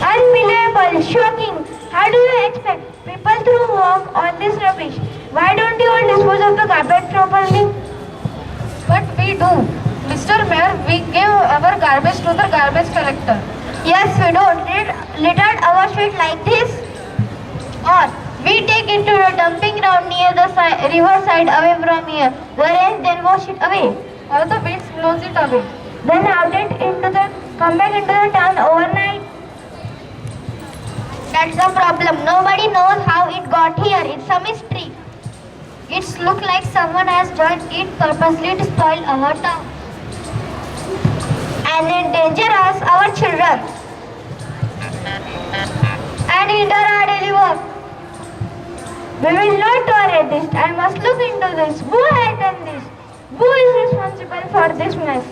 Unbelievable, shocking. How do you expect people to walk on this rubbish? Why don't you all dispose of the garbage properly? But we do. Mr. Mayor, we gave our garbage to the garbage collector. Yes, we don't. Littered our street like this. Or we take it to the dumping ground near the river side away from here. The rain then wash it away. Or the winds blows it away. Then come back into the town overnight. That's the problem. Nobody knows how it got here. It's a mystery. It's look like someone has done it purposely to spoil our town and endanger us, our children, and hinder our daily work. We will not tolerate this and must look into this. Who has done this? Who is responsible for this mess?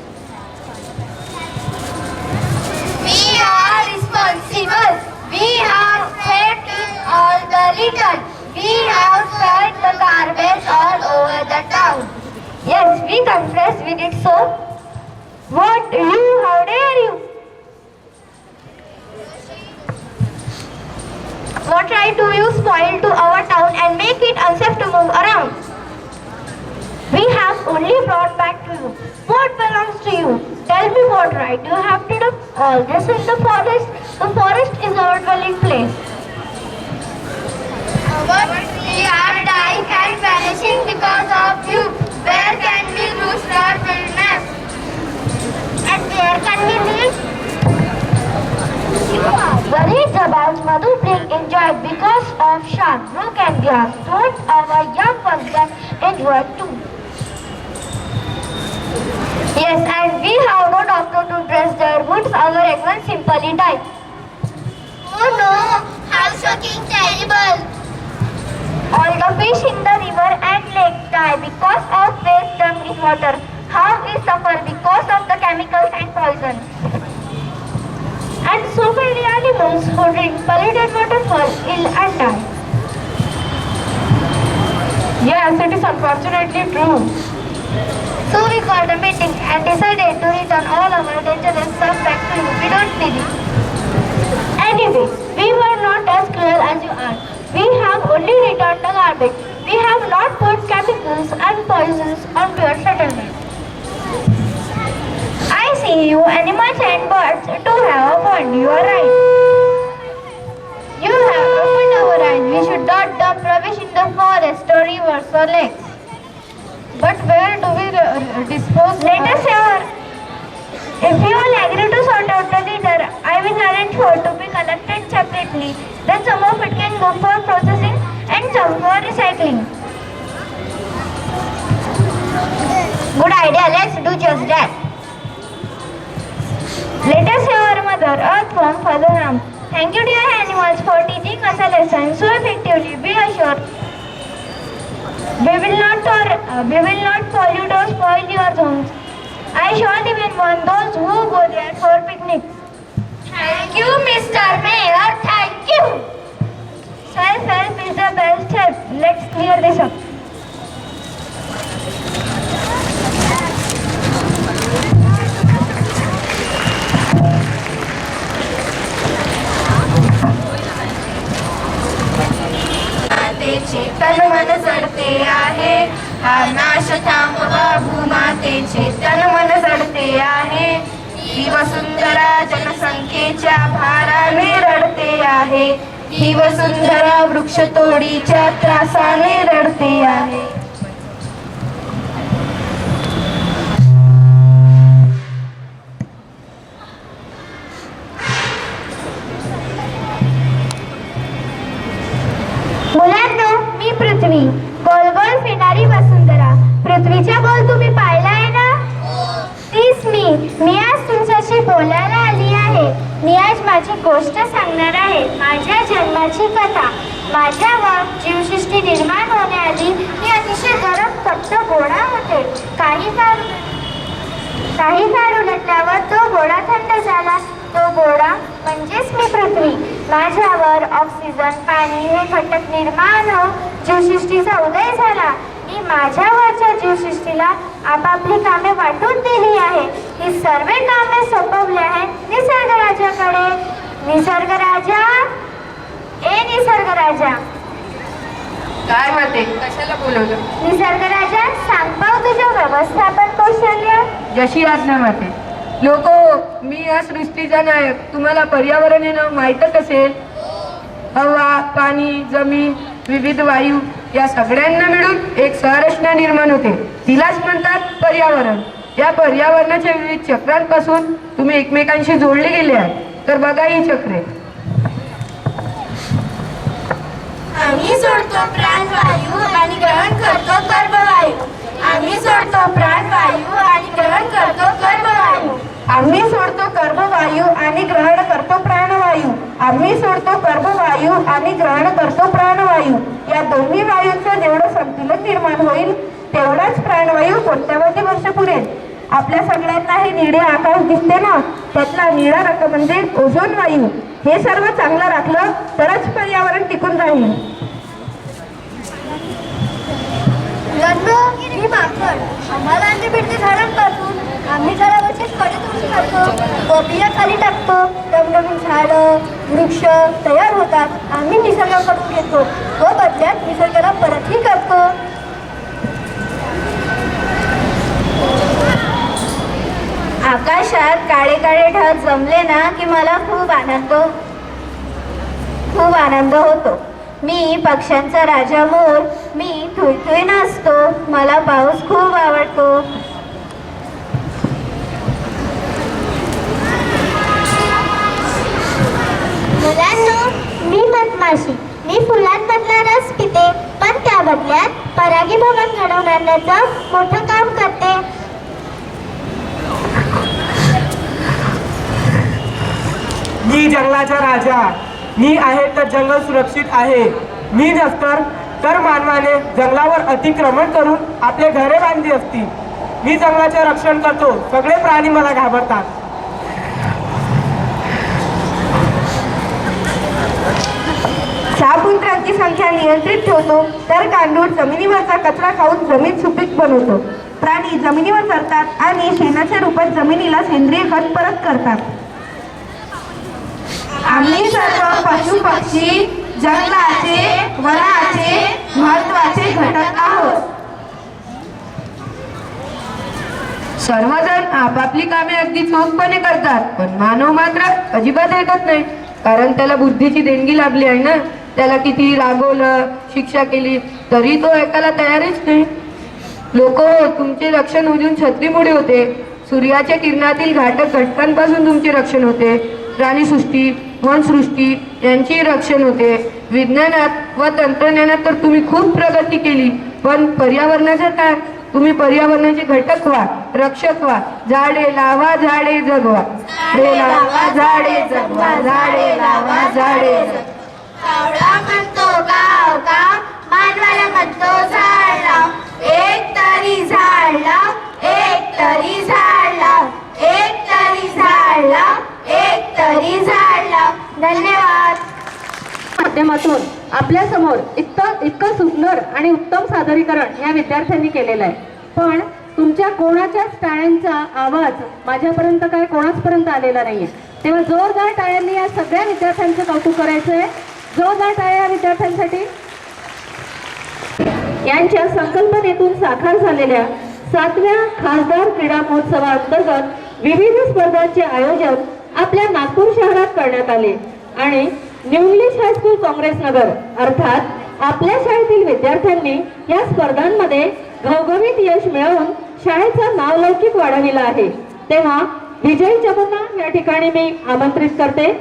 We are responsible. We have fed in all the litter. We have spread the garbage all over the town. Yes, we confess we did so. What you? How dare you? What right do you spoil to our town and make it unsafe to move around? We have only brought back to you what belongs to you. Tell me what right you have to do all this in the forest. The forest is our dwelling place. We are dying and vanishing because of you. Where can we lose our wilderness? And where can we live? The reeds about Madhu bring enjoy because of sharp brook and grass. Don't our young ones can enjoy too. Yes, and we have no doctor to dress their wounds. Our egg ones simply die. Oh no! How shocking, terrible! All the fish in the river and lake die because of waste dumped in water. How we suffer because of the chemicals and poison. And so many animals who drink polluted water fall ill and die. Yes, it is unfortunately true. So we called a meeting and decided to return all our dangerous stuff back to you. We don't need it. Anyway, we were not as cruel as you are. We have only returned the garbage. We have not put chemicals and poisons on your settlement. I see you animals and birds to have a point. You are right. You have opened our eyes. We should not dump rubbish in the forest or rivers or lakes. But where do we dispose? Let us hear. If you all agree to sort out the litter, I will arrange for it to be collected separately. Then some of it can go for processing and some for recycling. Good idea, let's do just that. Let us hear our mother, Earth from Father Ram. Thank you dear animals for teaching us a lesson so effectively. Be assured, we will not pollute or spoil your zones. I shall even warn those who go there for picnics. Thank you, Mr. Mayor. Thank you. Self-help is the best help. Let's clear this up. मातेचे तन मन जडते आहे हा नाश थांबवा भूमातेचे तन मन जडते आहे ही वसुंधरा जनसंख्येच्या भाराने रडते आहे ही वसुंधरा वृक्षतोडीच्या त्रासाने रडते आहे. मुलांनो, मी पृथ्वी, गोल गोल फिरणारी वसुंधरा. पृथ्वीचा गोल तुम्ही पाहिलाय ना? तीच मी आज तुमच्याशी बोलायला आली आहे. मी आज माझी गोष्ट सांगणार आहे. माझ्या जन्माची कथा. माझ्यावर जीवसृष्टी निर्माण होण्याआधी मी अतिशय गरम फक्त गोडा होते. काही काळ उलटल्यावर तो गोडा थंड झाला. तो गोडा म्हणजेच मी पृथ्वी. माझ्यावर ऑक्सिजन, पाणी हे घटक निर्माण होऊन जीवसृष्टीचा उदय झाला. मी माझ्यावरच्या जीवसृष्टीला आपापली कामे वाटून दिली आहे. ही सर्व कामे सोपवली आहेत निसर्गराजाकडे. निसर्गराजा, ए निसर्गराजा. काय माते, कशाला बोलवलं? निसर्गराजा, सांग पाहू तुझं व्यवस्थापन कौशल्य. जशी आज्ञा माते. लोक मी या सृष्टीचा नायक. तुम्हाला पर्यावरण हे नाव माहीतच असेल. हवा, पाणी, जमीन, विविध वायू या सगळ्यांना मिळून एक संरचना निर्माण होते. तिलाच म्हणतात पर्यावरण. या पर्यावरणाच्या विविध चक्रांपासून तुम्ही एकमेकांशी जोडले गेले आहात. तर बघा ही चक्रे. आम्ही सोडतो प्राणवायू आणि ग्रहण करतो कर्बवायू. आम्ही सोडतो प्राणवायू आणि ग्रहण करतो कर्बवायू. आम्ही सोडतो कर्बवायू आणि ग्रहण करतो प्राणवायू. आम्ही सोडतो कर्बवायू आणि ग्रहण करतो प्राणवायू. या दोन्ही वायूंचं जेवढं संतुलन निर्माण होईल तेवढाच प्राणवायू कोट्यावधी वर्ष पुरेल. आपल्या सगळ्यांना हे निळे आकाश दिसते ना, त्यातला निळा रंग म्हणजे ओझोन वायू. हे सर्व चांगलं राखलं तरच पर्यावरण टिकून राहील. ही माकड आम्हाला अंडी भेटते झाडांपासून. आम्ही झाडावरचे फळे तोडून खातो, बिया खाली टाकतो. नवनवीन झाडं, वृक्ष तयार होतात. आम्ही निसर्गाकडून घेतो व बदल्यात निसर्गाला परतही करतो. आकाशात काळे काळे ढग जमले ना की मला खूप आनंद होतो. मी पक्ष्यांचा राजा मोर. मी थुई नाचतो. मला पाऊस खूप आवडतो. मुलांनो, मी मधमाशी. मी फुलांमधला रस पिते, पण त्या बदल्यात परागीभवन घडवण्याचं मोठं काम करते. मी जंगलाचा राजा. मी आहे तर जंगल सुरक्षित आहे. मी नसतर तर मानवाने जंगलावर अतिक्रमण करून आपले घरे बांधली असती. मी जंगलाचे रक्षण करतो. सगळे प्राणी मला घाबरतात. सापुत्रांची संख्या नियंत्रित ठेवतो, तर गांडूळ जमिनीवरचा कचरा खाऊन जमीन सुपीक बनवतो. प्राणी जमिनीवर चरतात आणि शेणाच्या रूपात जमिनीला सेंद्रिय खत परत करतात. आम्ही सर्व पशु पक्षी जंगलाचे वनाचे महत्त्वाचे घटक आहोत. सर्वजण आपापली कामे अगदी चोखपणे करतात, पण मानव मात्र अजिबात ऐकत नाही. कारण त्याला बुद्धीची देणगी लाभली आहे ना. त्याला किती रागवलं, शिक्षा केली तरी तो ऐकायला तयारच नाही. लोक तुमचे रक्षण उजून छत्रीमुळे होते. सूर्याच्या किरणातील घातक घटकांपासून तुमचे रक्षण होते. प्राणीसृष्टी, वनसृष्टी यांचे रक्षण होते. विज्ञानात व तंत्रज्ञानात तर तुम्ही खूप प्रगती केली, पण पर्यावरणाचं काय? तुम्ही पर्यावरणाचे घटक व्हा, रक्षक व्हा. झाडे लावा, झाडे जगवा. झाडे लावा, झाडे जगवा. झाडे लावा, झाडे जगवा. कावळा म्हणतो गाव गाव, मानवाला म्हणतो झाड लाव. एक तरी झाड लाव, एक तरी झाड लाव. एक तरी झाड लाव, एक तरी झाड लाव. धन्यवाद. माध्यमातून आपल्या समोर इतकं सुंदर आणि उत्तम सादरीकरण या विद्यार्थ्यांनी केलेलं आहे. पण तुमच्या कोणाच्याच टाळ्यांचा आवाज माझ्यापर्यंत काय कोणाचपर्यंत आलेला नाहीये. तेव्हा जोरदार टाळ्यांनी या सगळ्या विद्यार्थ्यांचं कौतुक करायचंय. जोरदार टाळ्या या विद्यार्थ्यांसाठी. यांच्या संकल्पनेतून साकार झालेल्या 7व्या खासदार क्रीडा महोत्सवाअंतर्गत विविध स्पर्धांचे आयोजन आपल्या नागपूर शहरात करण्यात आले आणि new English high school Congress Nagar अर्थात आपल्या शाळेतील विद्यार्थ्यांनी या स्पर्धांमध्ये घवघवीत यश मिळवून शाळेचं नावलौकिक वाढविलं आहे. तेव्हा विजय चमूंना या ठिकाणी मी आमंत्रित करते.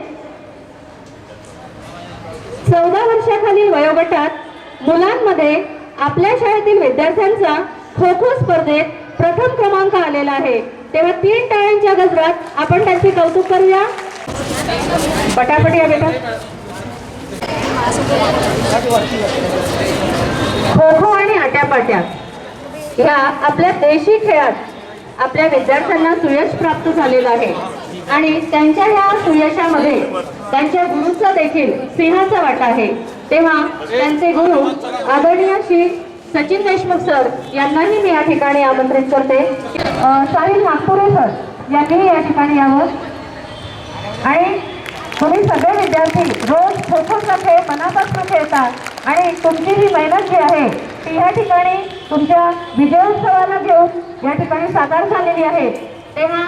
14 वर्षाखालील वयोगटात मुलांमध्ये आपल्या शाळेतील विद्यार्थ्यांचा खो खो स्पर्धेत प्रथम क्रमांक आलेला आहे. तेव्हा 3 टाळ्यांच्या गजरात आपण त्यांचे कौतुक करूया. पटापट या बेटा. खो खो आणि आट्यापाट्या ह्या आपल्या देशी खेळात आपल्या विद्यार्थ्यांना सुयश प्राप्त झालेलं आहे आणि त्यांच्या ह्या सुयशामध्ये त्यांच्या गुरुचा देखील सिंहाचा वाटा आहे. तेव्हा त्यांचे गुरु आदरणीय श्री सचिन देशमुख सर यांनाही मी या ठिकाणी आमंत्रित करते. साहिल नागपुरे सर यांनीही या ठिकाणी यावं. आणि तुम्ही सगळे विद्यार्थी रोज खो खोचा खेळ मनापासून खेळतात आणि तुमची ही मेहनत जी आहे ती या ठिकाणी तुमच्या विजयोत्सवाला घेऊन या ठिकाणी साकार झालेली आहे. तेव्हा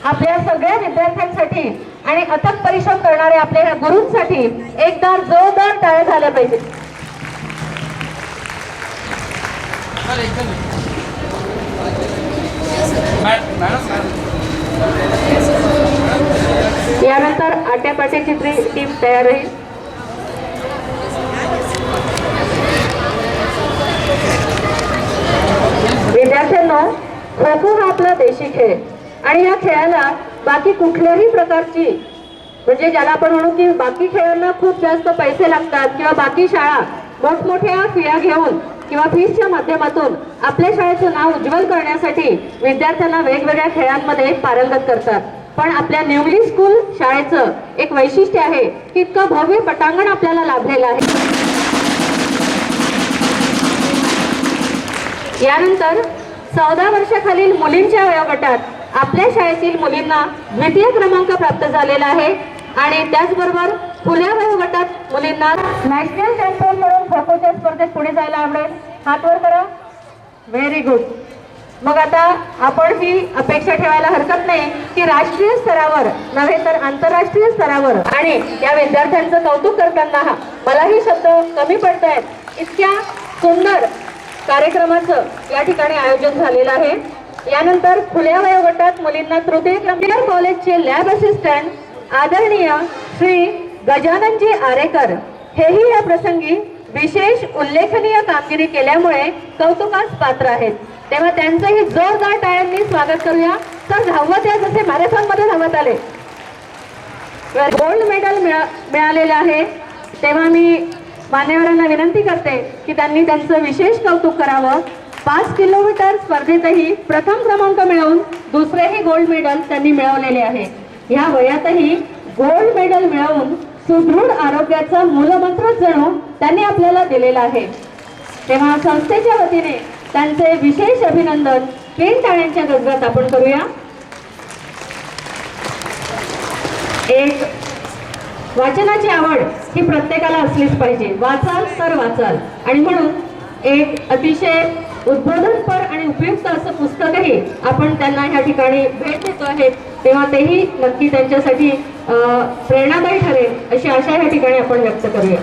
आपल्या सगळ्या विद्यार्थ्यांसाठी आणि अथक परिश्रम करणाऱ्या आपल्या ह्या गुरूंसाठी एकदा जोरदार टाळ्या झाल्या पाहिजे. यानंतर आट्यापाट्याची टीम तयार आहे. विद्यार्थ्यांनो, खो खो हा आपला देशी खेळ आणि या खेळाला बाकी कुठल्याही प्रकारची म्हणजे ज्याला आपण म्हणू की बाकी खेळांना खूप जास्त पैसे लागतात किंवा बाकी शाळा मोठमोठ्या फिया घेऊन किंवा फीसच्या माध्यमातून आपल्या शाळेचं नाव उज्ज्वल करण्यासाठी विद्यार्थ्यांना वेगवेगळ्या खेळांमध्ये पारंगत करतात. पण आपल्या न्यूली स्कूल शाळेचं एक वैशिष्ट्य आहे की इतकं भव्य पटांगण आपल्याला लाभलेलं आहे. यानंतर 14 वर्षाखालील मुलींच्या वयोगटात आपल्या शाळेतील मुलींना द्वितीय क्रमांक प्राप्त झालेला आहे आणि त्याचबरोबर खुल्या वयोगटात मुलींना नॅशनल चॅम्पियन म्हणून खो खोच्या स्पर्धेत पुढे जायला आवडेल. हात वर करा. Very good. मग आता आपण ही अपेक्षा ठेवायला हरकत नाही की राष्ट्रीय स्तरावर नव्हे तर आंतरराष्ट्रीय स्तरावर आणि या विद्यार्थ्यांचं कौतुक करताना मलाही शब्द कमी पडत आहेत, इतक्या सुंदर कार्यक्रमाचं या ठिकाणी आयोजन झालेलं आहे. यानंतर खुल्या वयोगटात मुलींना तृतीय क्रमांक कॉलेजचे लॅब असिस्टंट आदरणीय श्री गजाननजी आरेकर हेही या प्रसंगी विशेष उल्लेखनीय कामगिरी केल्यामुळे कौतुकास पात्र आहेत. तेव्हा त्यांचंही जोरदार टाळ्यांनी स्वागत करूया. तर धावत या जसे मॅरेथॉन मध्ये धावत आले. गोल्ड मेडल मिळालेलं आहे. तेव्हा मी मान्यवरांना विनंती करते की त्यांनी त्यांचं विशेष कौतुक करावं. 5 किलोमीटर स्पर्धेतही प्रथम क्रमांक मिळवून दुसरेही गोल्ड मेडल त्यांनी मिळवलेले आहे. ह्या वयातही गोल्ड मेडल मिळवून सुदृढ आरोग्याचा मूलमंत्र जणू त्यांनी आपल्याला दिलेला आहे. तेव्हा संस्थेच्या वतीने त्यांचे विशेष अभिनंदन 3 टाळ्यांच्या गजरात आपण करूया. एक, वाचनाची आवड ही प्रत्येकाला असलीच पाहिजे. वाचाल तर वाचाल आणि म्हणून एक अतिशय उद्बोधनपर आणि उपयुक्त असं पुस्तकही आपण त्यांना ह्या ठिकाणी भेट देतो आहे. तेव्हा तेही नक्की त्यांच्यासाठी प्रेरणादायी ठरेल अशी आशा ह्या ठिकाणी आपण व्यक्त करूया.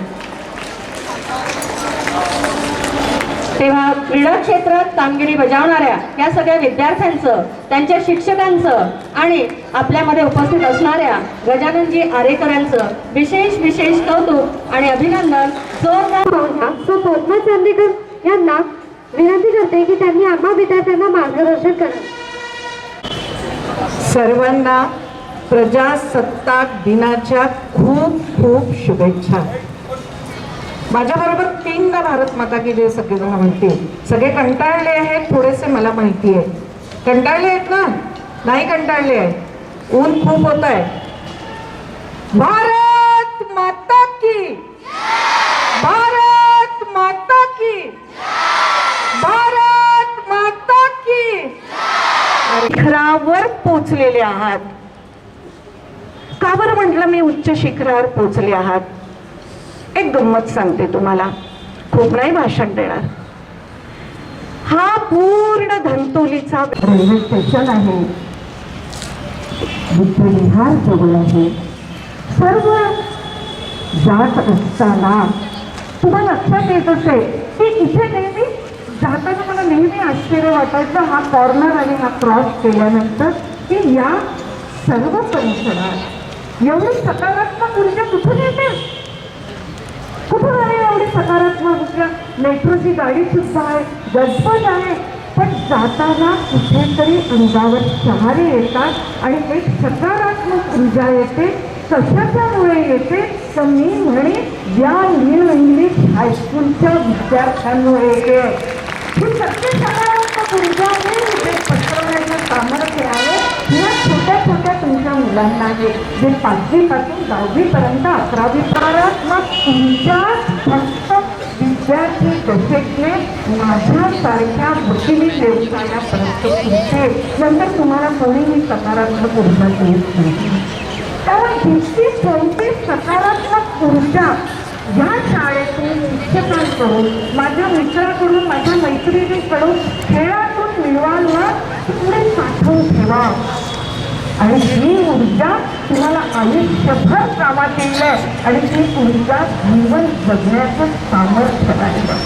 तेव्हा क्रीडा क्षेत्रात कामगिरी बजावणाऱ्या या सगळ्या विद्यार्थ्यांचं, त्यांच्या शिक्षकांचं आणि आपल्यामध्ये उपस्थित असणाऱ्या गजाननजी आरेकरांचं विशेष कौतुक आणि अभिनंदन. सो पद्मा चांदेकर यांना विनंती करते की त्यांनी आम्हा विद्यार्थ्यांना मार्गदर्शन करावं. सर्वांना प्रजासत्ताक दिनाच्या खूप खूप शुभेच्छा. माझ्याबरोबर 3दा भारत माता की जय सगळेजण म्हणतील. सगळे कंटाळले आहेत थोडेसे, मला माहिती आहे. कंटाळले आहेत ना? नाही कंटाळले आहे. ऊन खूप होत आहे. भारत माता की, भारत माता की, भारत माता की. शिखरावर पोचलेले आहात. का बरं म्हटलं मी उच्च शिखरावर पोचले आहात? एक गंमत सांगते तुम्हाला, खूप नाही भाषण देणार. हा पूर्ण धंतोलीचा रेल्वे स्टेशन आहे. बुद्धविहार जवळ आहे. सर्व जात असताना तुम्हाला लक्षात येत असेल की इथे नेहमी जाताना मला नेहमी आश्चर्य वाटायचं हा कॉर्नर आणि हा क्रॉस केल्यानंतर की या सर्व परिसरात एवढी सकारात्मक ऊर्जा कुठून येते? कुठून आहे एवढी सकारात्मक ऊर्जा? मेट्रोची गाडी सुद्धा आहे, गजबज आहे, पण जाताना कुठेतरी अंगावर शहारे येतात आणि एक सकारात्मक ऊर्जा येते. कशाच्यामुळे येते तर मी म्हणे या न्यू इंग्लिश हायस्कूलच्या विद्यार्थ्यांमुळे येते. ही सगळी सकारात्मक ऊर्जा पसरवण्याचं सामर्थ्य आहे या छोट्या छोट्या तुमच्या मुलांना आहे, जे 5वी पासून 10वी पर्यंत 11वी सकारात्मक ऊर्जा फक्त विद्यार्थी दशेतले माझ्यासारख्या भक्तीने व्यवसायापर्यंत पुढचे. नंतर तुम्हाला कोणीही सकारात्मक ऊर्जा देत नाही. त्यामुळे जितकी कोणती सकारात्मक ऊर्जा या शाळेतून, शिक्षकांकडून, माझ्या मित्राकडून, माझ्या मैत्रिणीकडून, खेळातून मिळवाल पुढे साठवून ठेवा. आणि ही ऊर्जा तुम्हाला आयुष्यभर कामात येईल आणि ती ऊर्जा जीवन जगण्याचं सामर्थ्य राहिलं.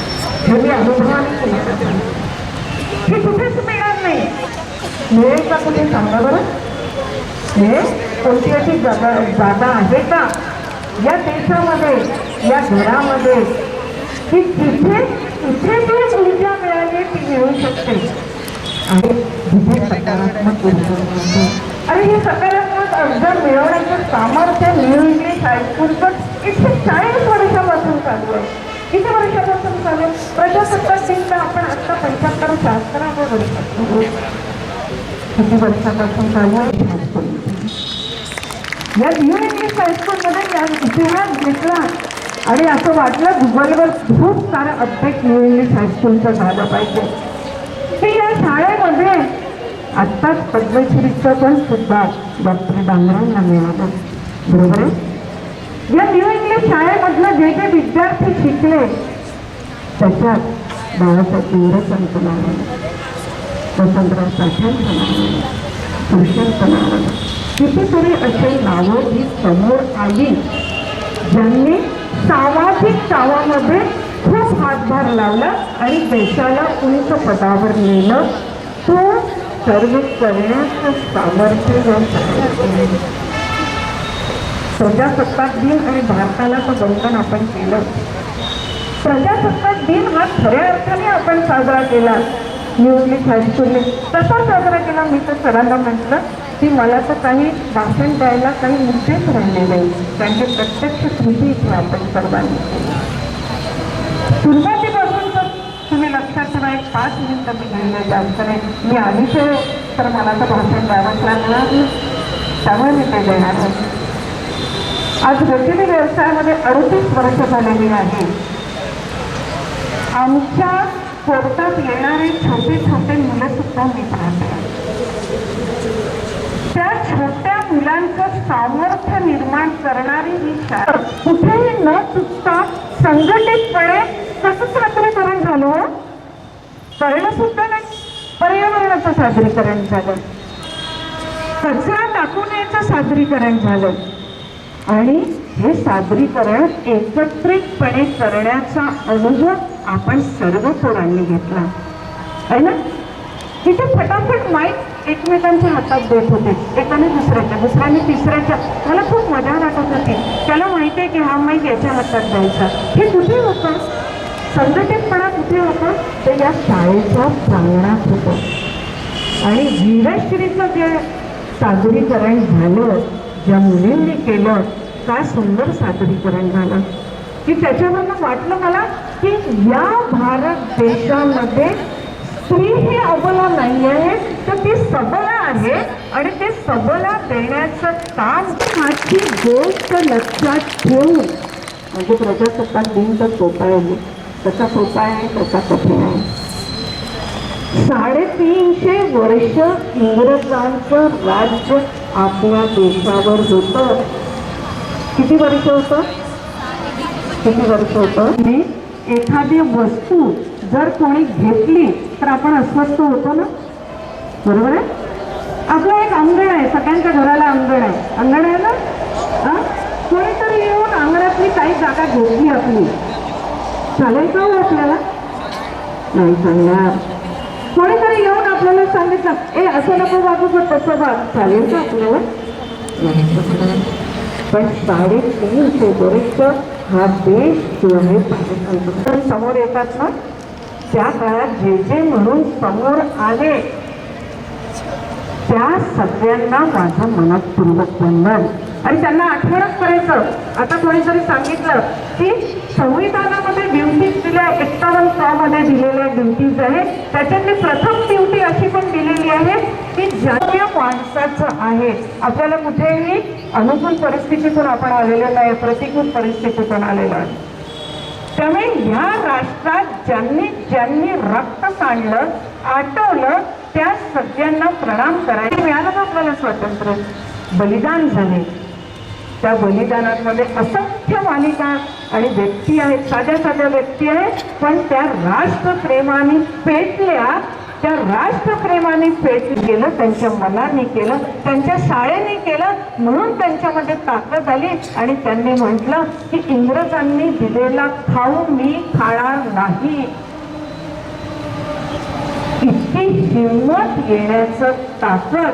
हे मी अनुभवाने केलेलं आहे. हे कुठेच मिळणार नाही. मिळेल का कुठे सांगा बरं? हे कोणती अशी जागा आहे का या देशामध्ये, या घरामध्ये, की जिथे इथे जी ऊर्जा मिळाली ती मिळू शकते आणि जिथे सकारात्मक ऊर्जा मिळते. आणि हे सकारात्मक ऊर्जा मिळवण्याचं सामर्थ्य न्यू इंग्लिश हायस्कूलचं 140 वर्षापासून चालू आहे. किती वर्षापासून चालू आहे? प्रजासत्ताक दिनला आपण आता 75-76 वर्षापासून किती वर्षापासून चालू आहे? या न्यू इंग्लिश हायस्कूलमध्ये या इतिहास घेतला आणि असं वाटलं गुगलवर खूप सारं अपडेट न्यू इंग्लिश हायस्कूलचं झालं पाहिजे. की या शाळेमध्ये आत्ताच पद्मश्रीचं पण सुद्धा डॉक्टर डांगरांना मिळालं. बरोबर आहे? या न्यू इंग्लिश शाळेमधनं जे जे विद्यार्थी शिकले त्याच्यात बाळासाहेब टिळकांचं नाव आलं, वसंतराव साठ्यांचं नाव आलं, पुरुषांचं नाव आलं. कितीतरी असे नावं ही समोर आली ज्यांनी सामाजिक कामामध्ये खूप हातभार लावला आणि देशाला उंच पदावर नेलं. तो सर्व करण्याचं सामर्थ्य प्रजासत्ताक दिन आणि भारताला तो बंधन आपण केलं. प्रजासत्ताक दिन हा खऱ्या अर्थाने आपण साजरा केला. न्यू इंग्लिश हायस्कूलने तसा साजरा केला. मी तर सरांना म्हटलं की मला तर काही भाषण द्यायला काही मुद्देच राहिले नाही, त्यांचे प्रत्यक्ष कृती इथे आपण सर्वांनी केली. सुरुवातीपासून तर तुम्ही लक्षात ठेवा, एक 5 मिनिटं मी घेऊन जास्त नाही. मी आधीचे तर मला तर भाषण द्यावंच लागणार, त्यामुळे मी ते देणार आहे. आज वकिली व्यवसायामध्ये 38 वर्ष झालेली आहे. आमच्या कोर्टात येणारे छोटे छोटे मुलं सुद्धा मी पाहते. त्या छोट्या मुलांचं सामर्थ्य निर्माण करणारी ही शाळा कुठेही न चुकता संघटितपणे कसं सादरीकरण झालं, कळलं सुद्धा नाही. पर्यावरणाचं सादरीकरण झालं, कचरा टाकू नयेचं सादरीकरण झालं आणि हे सादरीकरण एकत्रितपणे करण्याचा अनुभव आपण सर्व पोरांनी घेतला आहे ना. तिथे फटाफट माईक एकमेकांच्या हातात देत होते, एकाने दुसऱ्याच्या, दुसऱ्याने तिसऱ्याच्या. मला खूप मजा वाटत होती. त्याला माहिती आहे की हा माईक याच्या हातात द्यायचा. हे कुठे होतं? संघटितपणा कुठे होतं? ते या शाळेच्या प्रांगणात होतं. आणि वीरश्रीचं जे सादरीकरण झालं, ज्या मुलींनी केलं, काय सुंदर सादरीकरण झालं की त्याच्यावरनं वाटलं मला की या भारत देशामध्ये स्त्री ही अबला नाही आहे, तर ती सबला आहे आणि ते सबला देण्याचं काम. माझी गोष्ट लक्षात ठेवून म्हणजे प्रजासत्ताक दिन तर सोपा आहे, कसा सोपा आहे कसा कठीण आहे. 350 वर्ष इंग्रजांचं राज्य आपल्या देशावर होतं. किती वर्ष होतं? किती वर्ष होतं? एखादी वस्तू जर कोणी घेतली तर आपण अस्वस्थ होतो ना, बरोबर आहे? आपलं एक अंगण आहे, सगळ्यांच्या घराला अंगण आहे, अंगण आहे ना. कोणीतरी येऊन अंगणातली काही जागा घेतली आपली, चालेल का हो आपल्याला? नाही सांगणार. कोणीतरी येऊन आपल्याला सांगितलं ए असं नको वागू पण तसं वाग, चालेल का आपल्याला? नाही. पण 350 वर्ष हा देश जो आहे पाकिस्तान समोर येतात ना, त्या काळात जे जे म्हणून समोर आले त्या सगळ्यांना माझं मनपूर्वक वंदन. आणि त्यांना आठवणच करायचं. आता कोणीतरी सांगितलं की संविधानामध्ये ड्युटीज दिल्या, 51 मध्ये दिलेल्या ड्युटीज आहेत, त्याच्यातली प्रथम ड्युटी अशी पण दिलेली आहे की ज्या माणसाचं आहे. आपल्याला कुठेही अनुकूल परिस्थितीतून आपण आलेलो नाही, प्रतिकूल परिस्थितीतून आलेलो आहे. त्यामुळे ह्या राष्ट्रात ज्यांनी ज्यांनी रक्त सांडलं, आटवलं, त्या सगळ्यांना प्रणाम करायला मिळालं ना आपल्याला स्वातंत्र्य. बलिदान झाले, त्या बलिदानांमध्ये असंख्य मालिका आणि व्यक्ती आहेत, साध्या साध्या व्यक्ती आहेत, पण त्या राष्ट्रप्रेमाने पेटल्या त्या राष्ट्रप्रेमाने पेट केलं, त्यांच्या मनाने केलं, त्यांच्या शाळेने केलं, म्हणून त्यांच्यामध्ये ताकद आली आणि त्यांनी म्हटलं की इंग्रजांनी दिलेला खाऊ मी खाणार नाही. इतकी हिंमत येण्याचं ताकद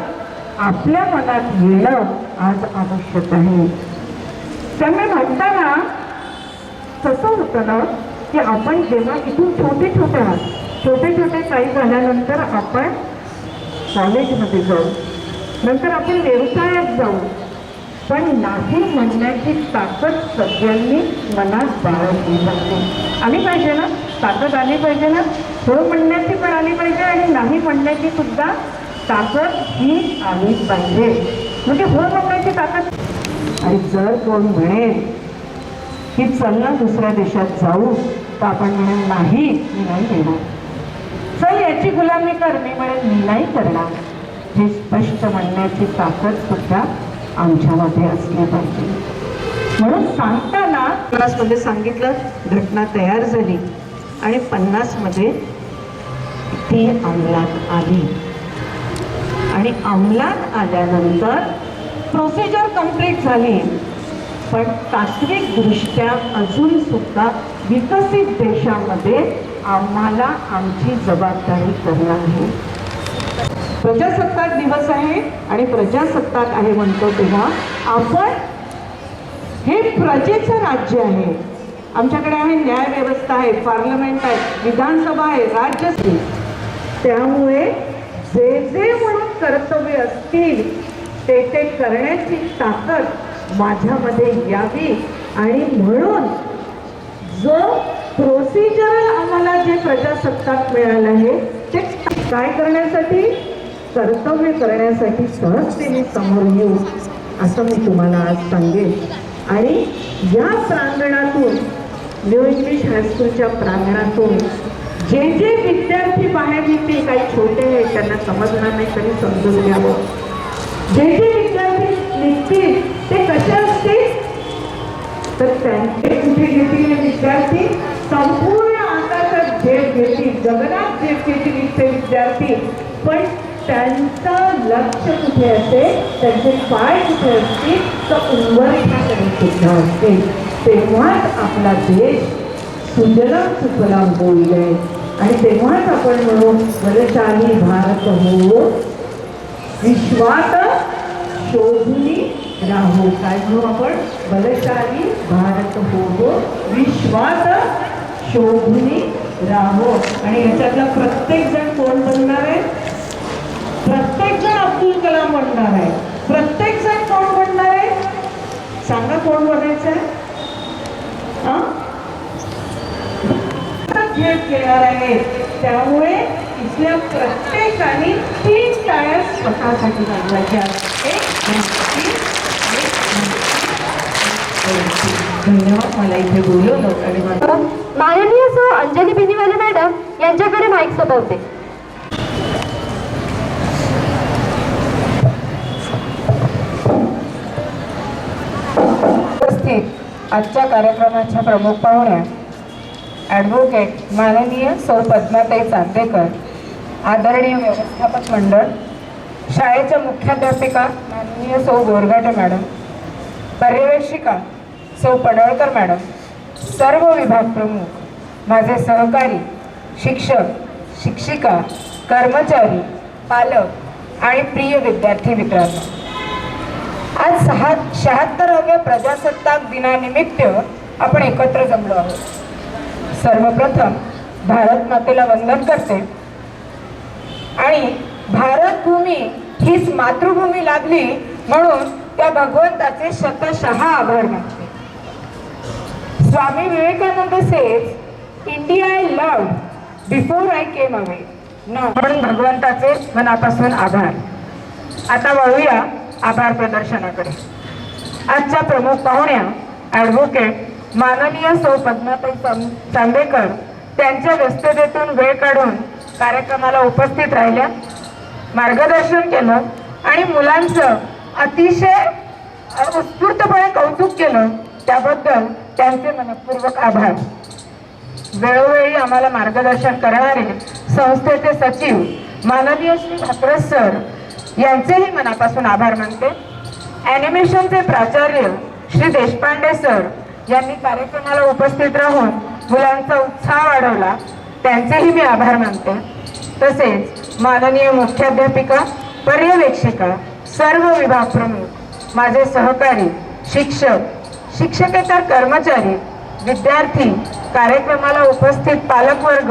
आपल्या मनात येणं आज आवश्यक आहे. त्यामुळे म्हणताना कसं होतं ना की आपण जेव्हा इथून छोटे छोटे काही झाल्यानंतर आपण कॉलेजमध्ये जाऊ, नंतर आपण व्यवसायात जाऊ, पण नाही म्हणण्याची ताकद सगळ्यांनी मनात बाळगली पाहिजे. आली पाहिजे ना, ताकद आली पाहिजे ना, हो म्हणण्याची पण आली पाहिजे आणि नाही म्हणण्याची सुद्धा ताकद ही आली पाहिजे. म्हणजे हो म्हणण्याची ताकद. आणि जर कोण म्हणेल की चल ना दुसऱ्या देशात जाऊ, तर आपण म्हणेल नाही, मी नाही येणार. चल याची गुलामी कर, मी म्हणेल मी नाही करणार. हे स्पष्ट म्हणण्याची ताकद सुद्धा आमच्यामध्ये असली पाहिजे. म्हणून सांगताना 50 मध्ये सांगितलं घटना तयार झाली आणि 50 मध्ये ती अंमलात आली आणि अंमलात आल्यानंतर प्रोसिजर कंप्लीट झाली. पण तात्विकदृष्ट्या अजून सुद्धा विकसित देशामध्ये आम्हाला आमची जबाबदारी करणं आहे. प्रजासत्ताक दिवस आहे आणि प्रजासत्ताक आहे म्हणतो तेव्हा आपण हे प्रजेचं राज्य आहे. आमच्याकडे आहे न्याय व्यवस्था आहे, पार्लमेंट आहे, विधानसभा आहे, राज्य. त्यामुळे जे जे म्हणून कर्तव्य असतील ते ते करण्याची ताकद माझ्यामध्ये यावी. आणि म्हणून जो प्रोसिजरल आम्हाला जे प्रजासत्ताक मिळालं आहे ते काय करण्यासाठी, कर्तव्य करण्यासाठी सहजतेने समोर येऊ असं मी तुम्हाला आज सांगेन. आणि या प्रांगणातून न्यू इंग्लिश हायस्कूलच्या प्रांगणातून जे जे विद्यार्थी बाहेर निघतील, काही छोटे आहेत त्यांना समजणार नाही तरी समजून घ्यावं, जे जे विद्यार्थी निघतील ते कसे असतील तर त्यांचे कुठे घेतील हे विद्यार्थी, संपूर्ण आकाशात झेप घेतील, गगनात झेप घेतील इथे विद्यार्थी. पण त्यांचं लक्ष कुठे असेल, त्यांचे पाय कुठे असतील तर उंबरठ्याकडे सुद्धा असतील. तेव्हाच आपला देश सुजलाम सुफलाम होईल आणि तेव्हाच आपण म्हणू बलशाली भारत हो विश्वात शोभुनी राहो. काय म्हणू आपण, बलशाली भारत हो विश्वात शोभुनी राहो. आणि याच्यातला प्रत्येक जण कोण बनणार आहे, प्रत्येक जण अब्दुल कलाम बनणार आहे. प्रत्येक जण कोण बनणार आहे सांगा, कोण बनायचं आहे, झेप घेणार आहे. त्यामुळे इथल्या प्रत्येकाने 3 टाळ्या स्वतःसाठी वाजवायच्या. धन्यवाद मला इथे बोलवलं. आणि माननीय सौ अंजली बेनीवाले मॅडम यांच्याकडे माईक सोपवते. आजच्या कार्यक्रमाच्या प्रमुख पाहुण्या ॲडव्होकेट माननीय सौ पद्माताई चांदेकर, आदरणीय व्यवस्थापक मंडळ, शाळेच्या मुख्याध्यापिका माननीय सौ गोरघाटे मॅडम, पर्यवेक्षिका सौ पडळकर मॅडम, सर्व विभाग प्रमुख, माझे सहकारी, शिक्षक, शिक्षिका, कर्मचारी, पालक आणि प्रिय विद्यार्थी मित्रांनो, आज 76व्या प्रजासत्ताक दिनानिमित्त आपण एकत्र जमलो आहोत. सर्वप्रथम भारत मातेला वंदन करते आणि भारत भूमी हीच मातृभूमी लाभली म्हणून त्या भगवंताचे शतशः आभार मानते. Swami Vivekananda says, India I loved before I came away. म्हणून भगवंताचे मनापासून आभार. आता वळूया आभार प्रदर्शनाकडे. आजच्या प्रमुख पाहुण्या ॲडव्होकेट माननीय सौ पद्माताई चांदेकर त्यांच्या व्यस्ततेतून वेळ काढून कार्यक्रमाला उपस्थित राहिल्या, मार्गदर्शन केलं आणि मुलांचं अतिशय उत्स्फूर्तपणे कौतुक केलं. त्याबद्दल त्यांचे मनपूर्वक आभार. वेळोवेळी आम्हाला मार्गदर्शन करणारे संस्थेचे सचिव माननीय श्री भाकरे सर यांचेही मनापासून आभार मानते. ॲनिमेशनचे प्राचार्य श्री देशपांडे सर यांनी कार्यक्रमाला उपस्थित राहून मुलांचा उत्साह वाढवला, त्यांचेही मी आभार मानते. तसेच माननीय मुख्याध्यापिका, पर्यवेक्षिका, सर्व विभाग प्रमुख, माझे सहकारी, शिक्षक, शिक्षकेतर कर्मचारी, विद्यार्थी, कार्यक्रमाला उपस्थित पालकवर्ग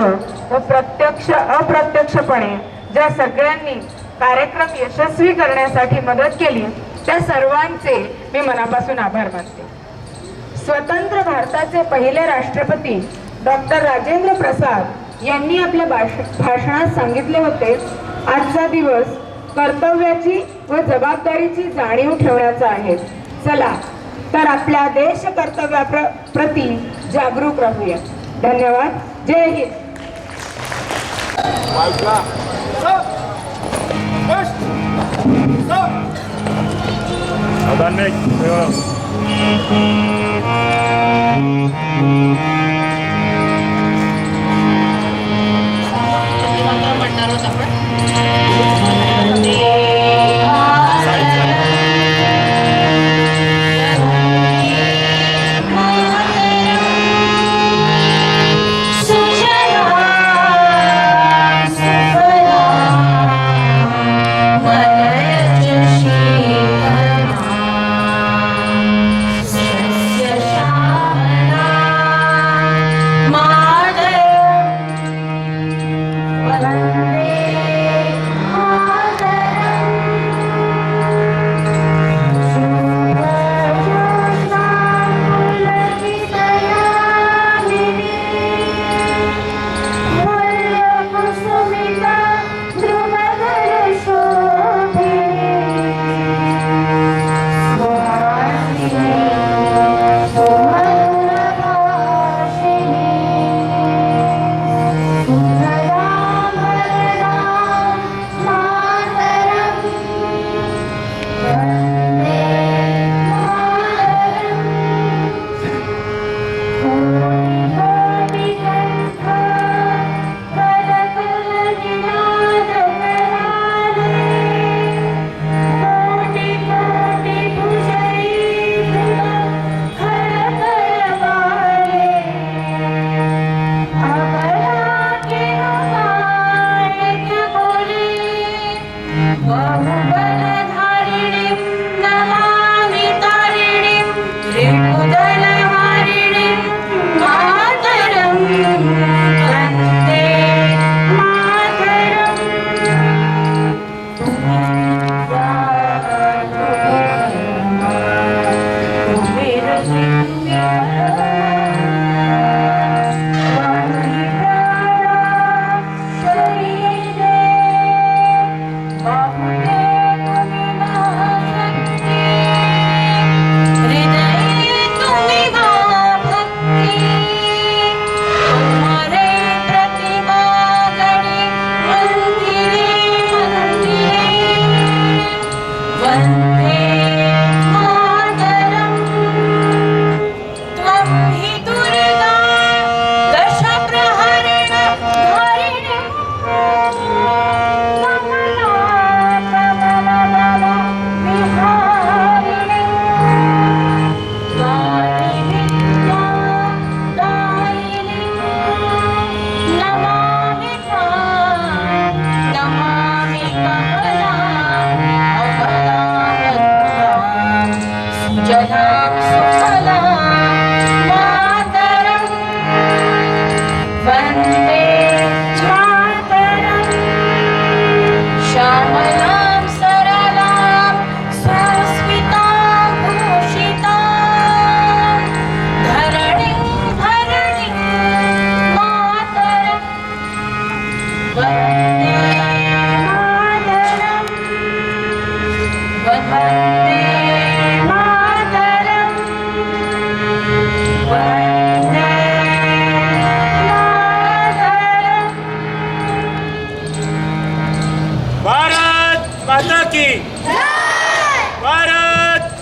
व प्रत्यक्ष अप्रत्यक्षपणे ज्या सगळ्यांनी कार्यक्रम यशस्वी करण्यासाठी मदत केली त्या सर्वांचे मी मनापासून आभार मानते. स्वतंत्र भारताचे पहिले राष्ट्रपती डॉक्टर राजेंद्र प्रसाद यांनी आपल्या भाषणात सांगितले होते, आजचा दिवस कर्तव्याची व जबाबदारीची जाणीव ठेवण्याचा आहे. चला तर आपल्या देश कर्तव्याप्रती जागरूक राहूया. धन्यवाद. जय हिंद. म्हणणार आहोत आपण.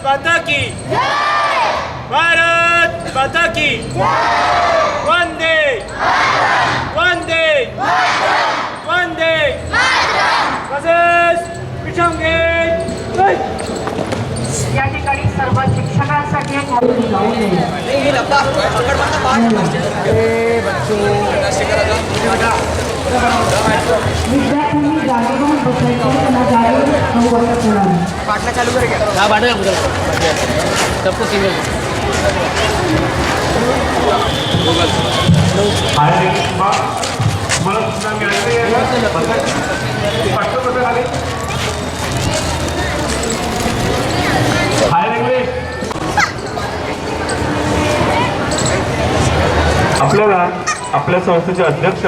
माता की भारत माता की वंदे वंदे वंदे तसेच विषंगे या ठिकाणी सर्व शिक्षकांसाठी एक विद्यार्थ्यांनी जागेवरून बसायचं, त्यांना जागेवर नववत आपल्याला आपल्या संस्थेचे अध्यक्ष